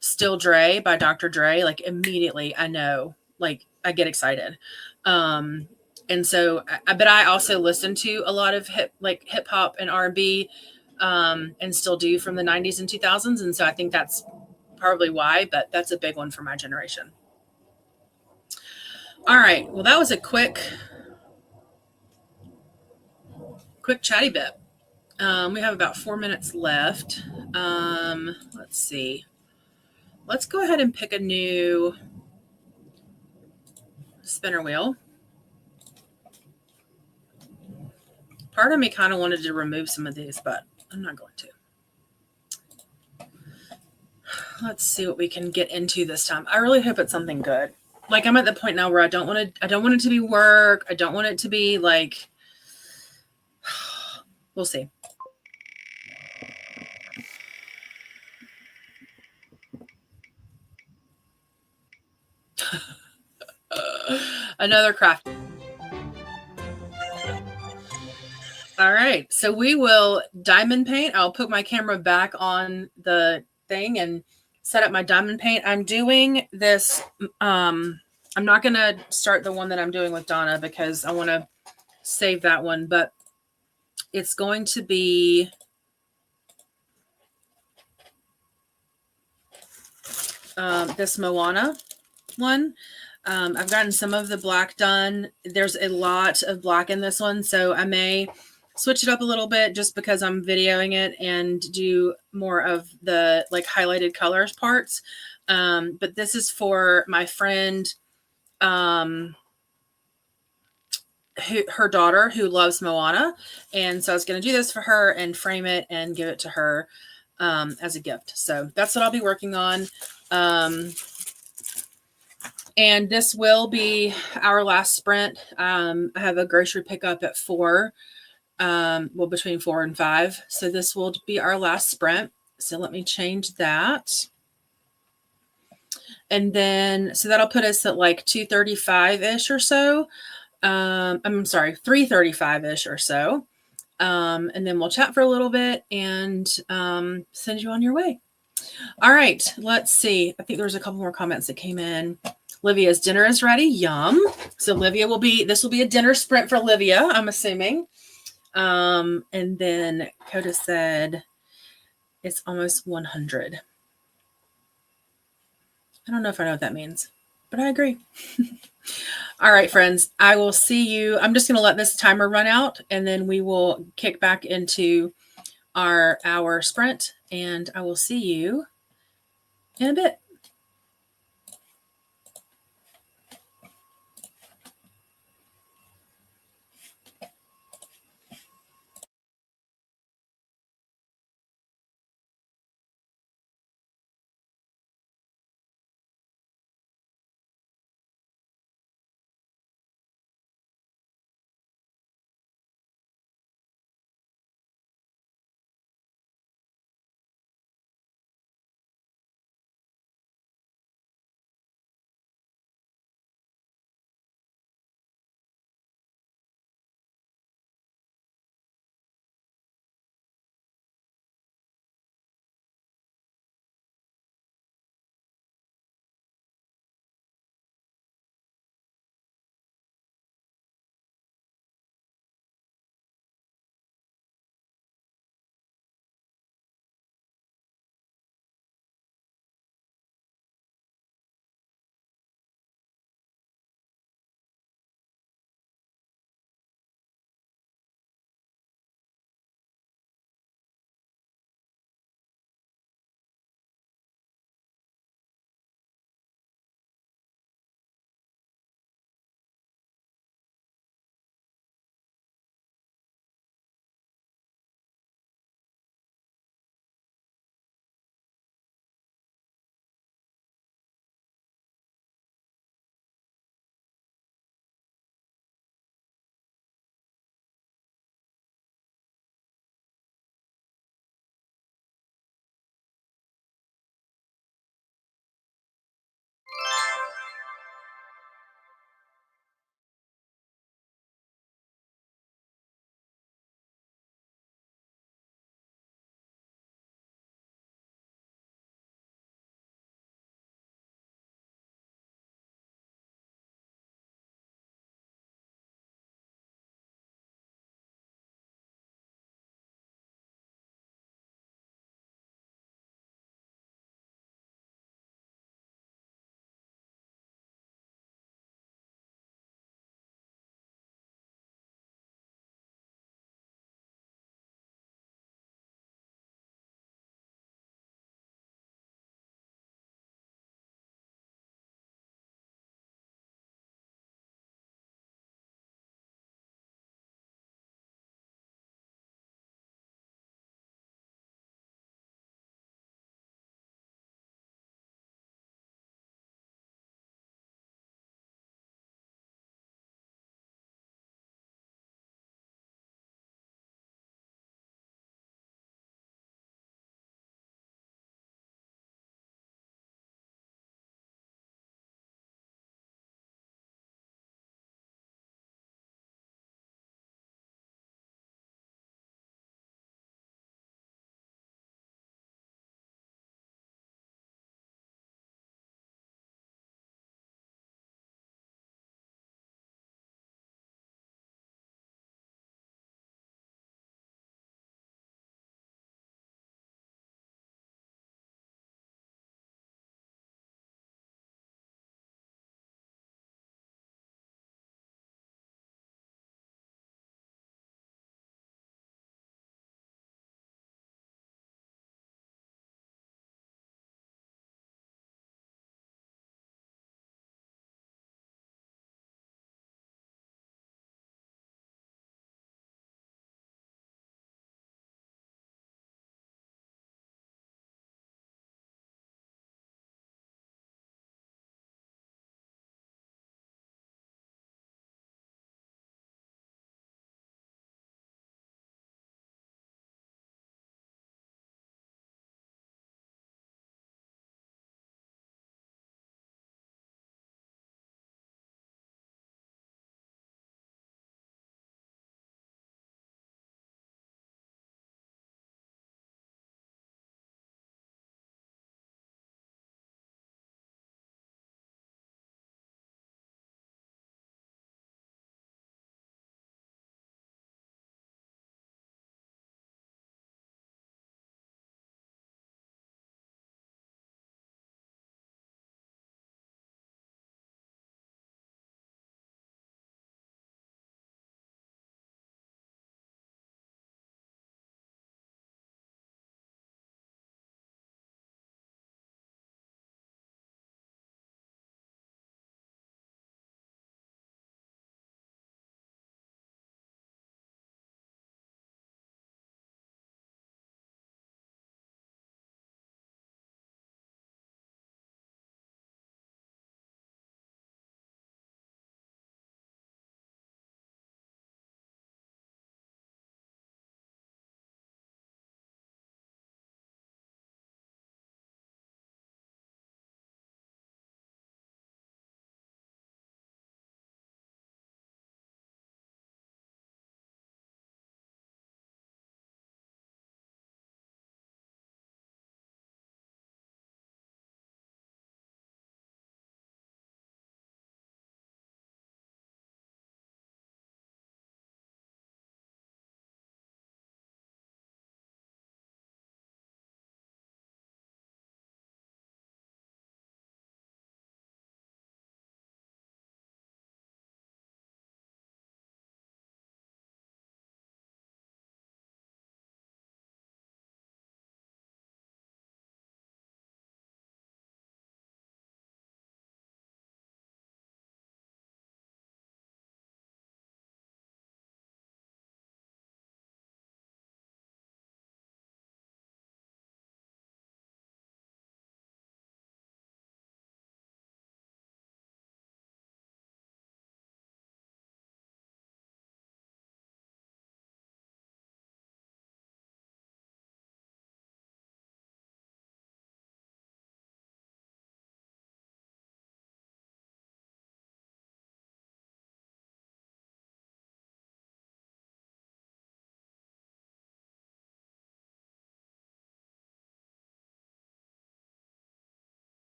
Still Dre by Dr. Dre, like immediately I know, like I get excited. And so but I also listen to a lot of hip hop and R&B, and still do from the 90s and 2000s. And so I think that's probably why, but that's a big one for my generation. All right. Well, that was a quick chatty bit. We have about 4 minutes left. Let's see. Let's go ahead and pick a new spinner wheel. Part of me kind of wanted to remove some of these, but I'm not going to. Let's see what we can get into this time. I really hope it's something good. Like I'm at the point now where I don't want it to be work. I don't want it to be like, we'll see. Another craft. All right. So we will diamond paint. I'll put my camera back on the thing and set up my diamond paint. I'm doing this. I'm not going to start the one that I'm doing with Donna because I want to save that one, but it's going to be this Moana one. I've gotten some of the black done. There's a lot of black in this one, so I may switch it up a little bit just because I'm videoing it and do more of the like highlighted colors parts. But this is for my friend, her daughter who loves Moana. And so I was going to do this for her and frame it and give it to her as a gift. So that's what I'll be working on. And this will be our last sprint. I have a grocery pickup at 4, between 4 and 5. So this will be our last sprint. So let me change that. And then, so that'll put us at like 2:35-ish or so. I'm sorry, 3:35-ish or so. And then we'll chat for a little bit and send you on your way. All right, let's see. I think there was a couple more comments that came in. Livia's dinner is ready. Yum. So this will be a dinner sprint for Livia, I'm assuming. And then Coda said it's almost 100. I don't know if I know what that means, but I agree. All right, friends, I will see you. I'm just going to let this timer run out and then we will kick back into our hour sprint and I will see you in a bit.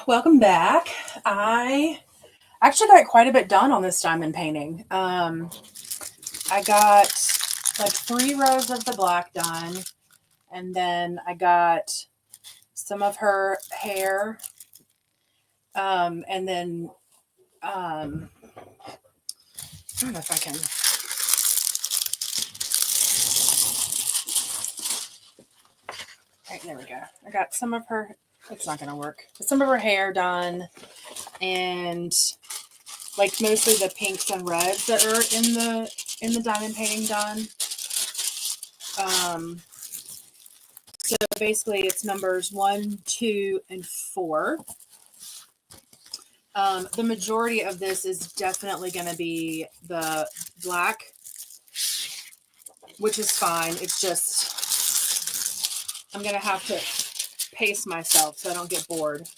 Welcome back. I actually got quite a bit done on this diamond painting. I got like 3 rows of the black done, and then I got some of her hair, and then I don't know if I can. Right, there we go. I got some of her. It's not going to work. Some of her hair done, and like mostly the pinks and reds that are in the diamond painting done. So basically it's numbers 1, 2, and 4. The majority of this is definitely going to be the black, which is fine. It's just, I'm going to have to pace myself so I don't get bored.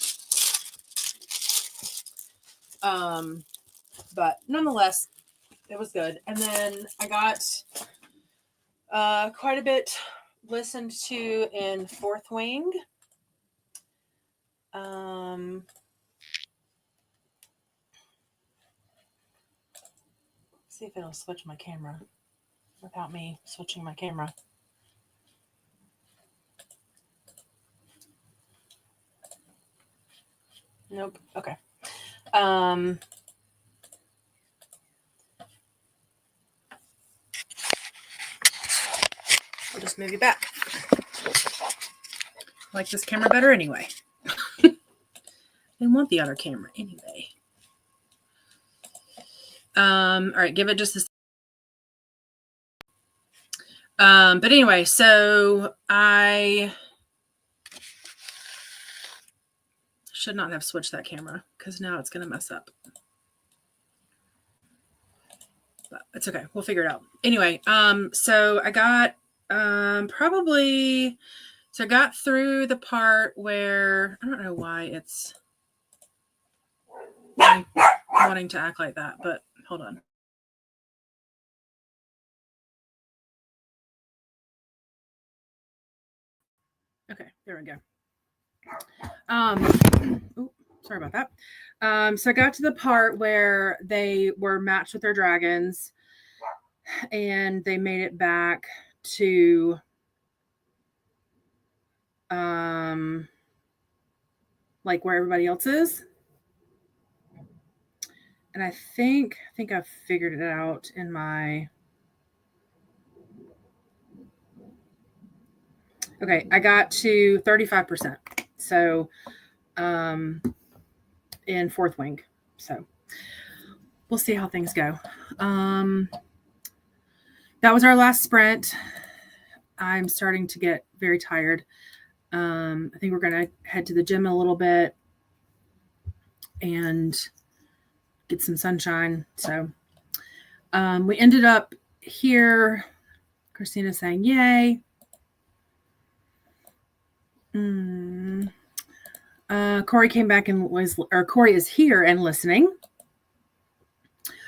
But nonetheless, it was good. And then I got quite a bit listened to in Fourth Wing. See if it'll switch my camera without me switching my camera. Nope. Okay. We'll just move you back. I like this camera better anyway. I want the other camera anyway. All right, give it just a but anyway, so I should not have switched that camera because now it's going to mess up. But it's okay. We'll figure it out. Anyway, so I got so I got through the part where I don't know why it's wanting to act like that, but hold on. Okay, there we go. Sorry about that. So I got to the part where they were matched with their dragons and they made it back to like where everybody else is. And I think I've figured it out in my okay, I got to 35%. So in Fourth Wing. So we'll see how things go. That was our last sprint. I'm starting to get very tired. I think we're going to head to the gym a little bit and get some sunshine. So we ended up here. Christina's saying, yay. Corey came back and Corey is here and listening.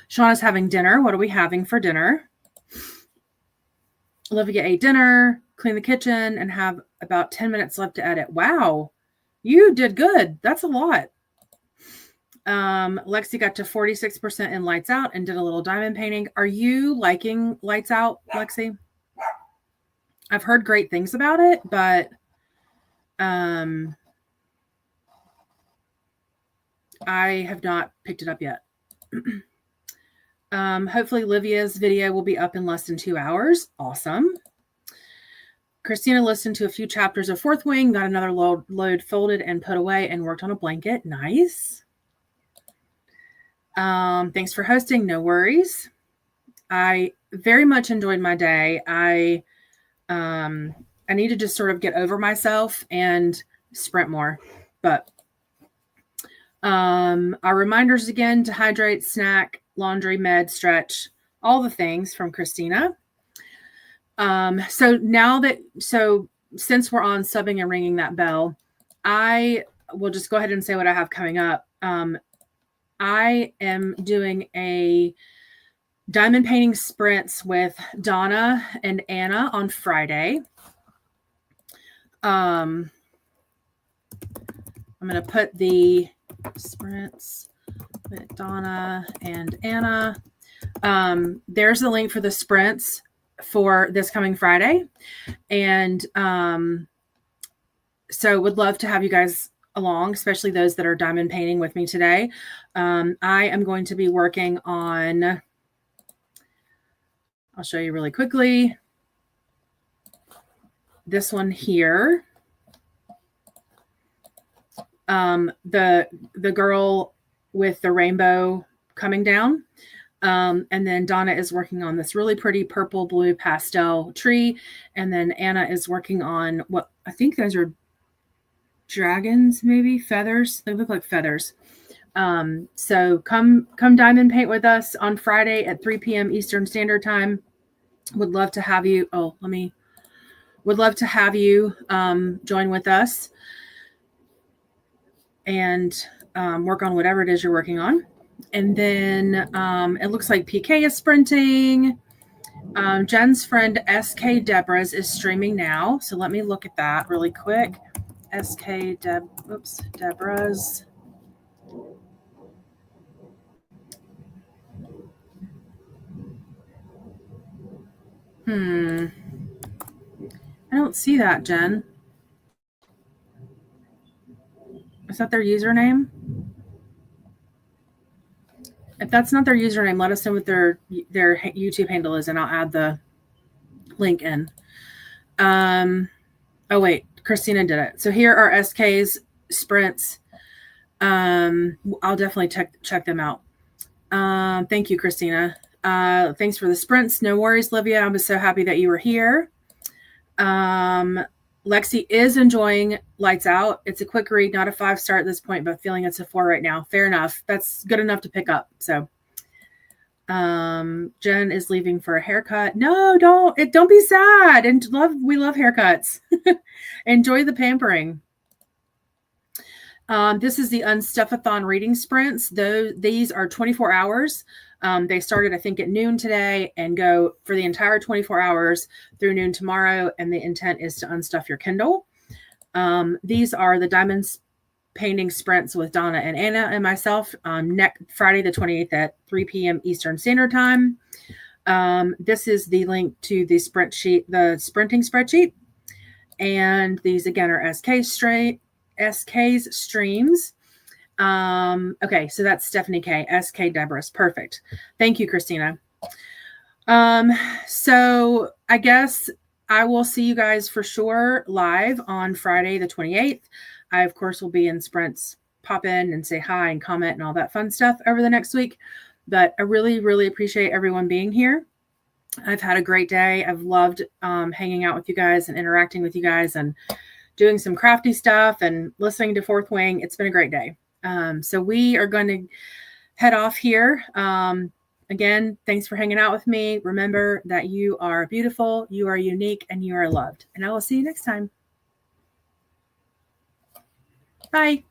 Shauna's having dinner. What are we having for dinner? Livia ate dinner, cleaned the kitchen, and have about 10 minutes left to edit. Wow, you did good. That's a lot. Lexi got to 46% in lights out and did a little diamond painting. Are you liking lights out, Lexi? I've heard great things about it, but I have not picked it up yet. Hopefully Livia's video will be up in less than 2 hours. Awesome. Christina listened to a few chapters of Fourth Wing, got another load folded and put away, and worked on a blanket. Nice. Thanks for hosting. No worries. I very much enjoyed my day. I need to just sort of get over myself and sprint more. But our reminders again to hydrate, snack, laundry, med, stretch, all the things from Christina. So since we're on subbing and ringing that bell, I will just go ahead and say what I have coming up. I am doing a diamond painting sprints with Donna and Anna on Friday. I'm going to put the sprints with Donna and Anna. There's the link for the sprints for this coming Friday. And so would love to have you guys along, especially those that are diamond painting with me today. I am going to be working on, I'll show you really quickly, this one here. The girl with the rainbow coming down. And then Donna is working on this really pretty purple blue pastel tree. And then Anna is working on what I think those are dragons, maybe feathers. They look like feathers. So come diamond paint with us on Friday at 3 p.m. Eastern Standard Time. Would love to have you. Would love to have you join with us and work on whatever it is you're working on. And then it looks like PK is sprinting. Jen's friend SK Deborah's is streaming now. So let me look at that really quick. Deborah's. I don't see that, Jen. Is that their username? If that's not their username, let us know what their YouTube handle is, and I'll add the link in. Oh, wait. Christina did it. So here are SK's sprints. I'll definitely check them out. Thank you, Christina. Thanks for the sprints. No worries, Livia. I'm so happy that you were here. Lexi is enjoying Lights Out. It's a quick read, not a 5-star at this point, but feeling it's a 4 right now. Fair enough. That's good enough to pick up. So, Jen is leaving for a haircut. No, don't be sad. And we love haircuts. Enjoy the pampering. This is the Unstuffathon reading sprints. These are 24 hours. They started, I think, at noon today and go for the entire 24 hours through noon tomorrow. And the intent is to unstuff your Kindle. These are the diamonds painting sprints with Donna and Anna and myself next Friday the 28th at 3 p.m. Eastern Standard Time. This is the link to the sprint sheet, the sprinting spreadsheet. And these again are SK's streams. Okay, so that's Stephanie K, SK Deborah's. Perfect. Thank you, Christina. So I guess I will see you guys for sure live on Friday the 28th. I, of course, will be in sprints, pop in and say hi and comment and all that fun stuff over the next week. But I really, really appreciate everyone being here. I've had a great day. I've loved hanging out with you guys and interacting with you guys and doing some crafty stuff and listening to Fourth Wing. It's been a great day. So we are going to head off here. Again, thanks for hanging out with me. Remember that you are beautiful, you are unique, and you are loved. And I will see you next time. Bye.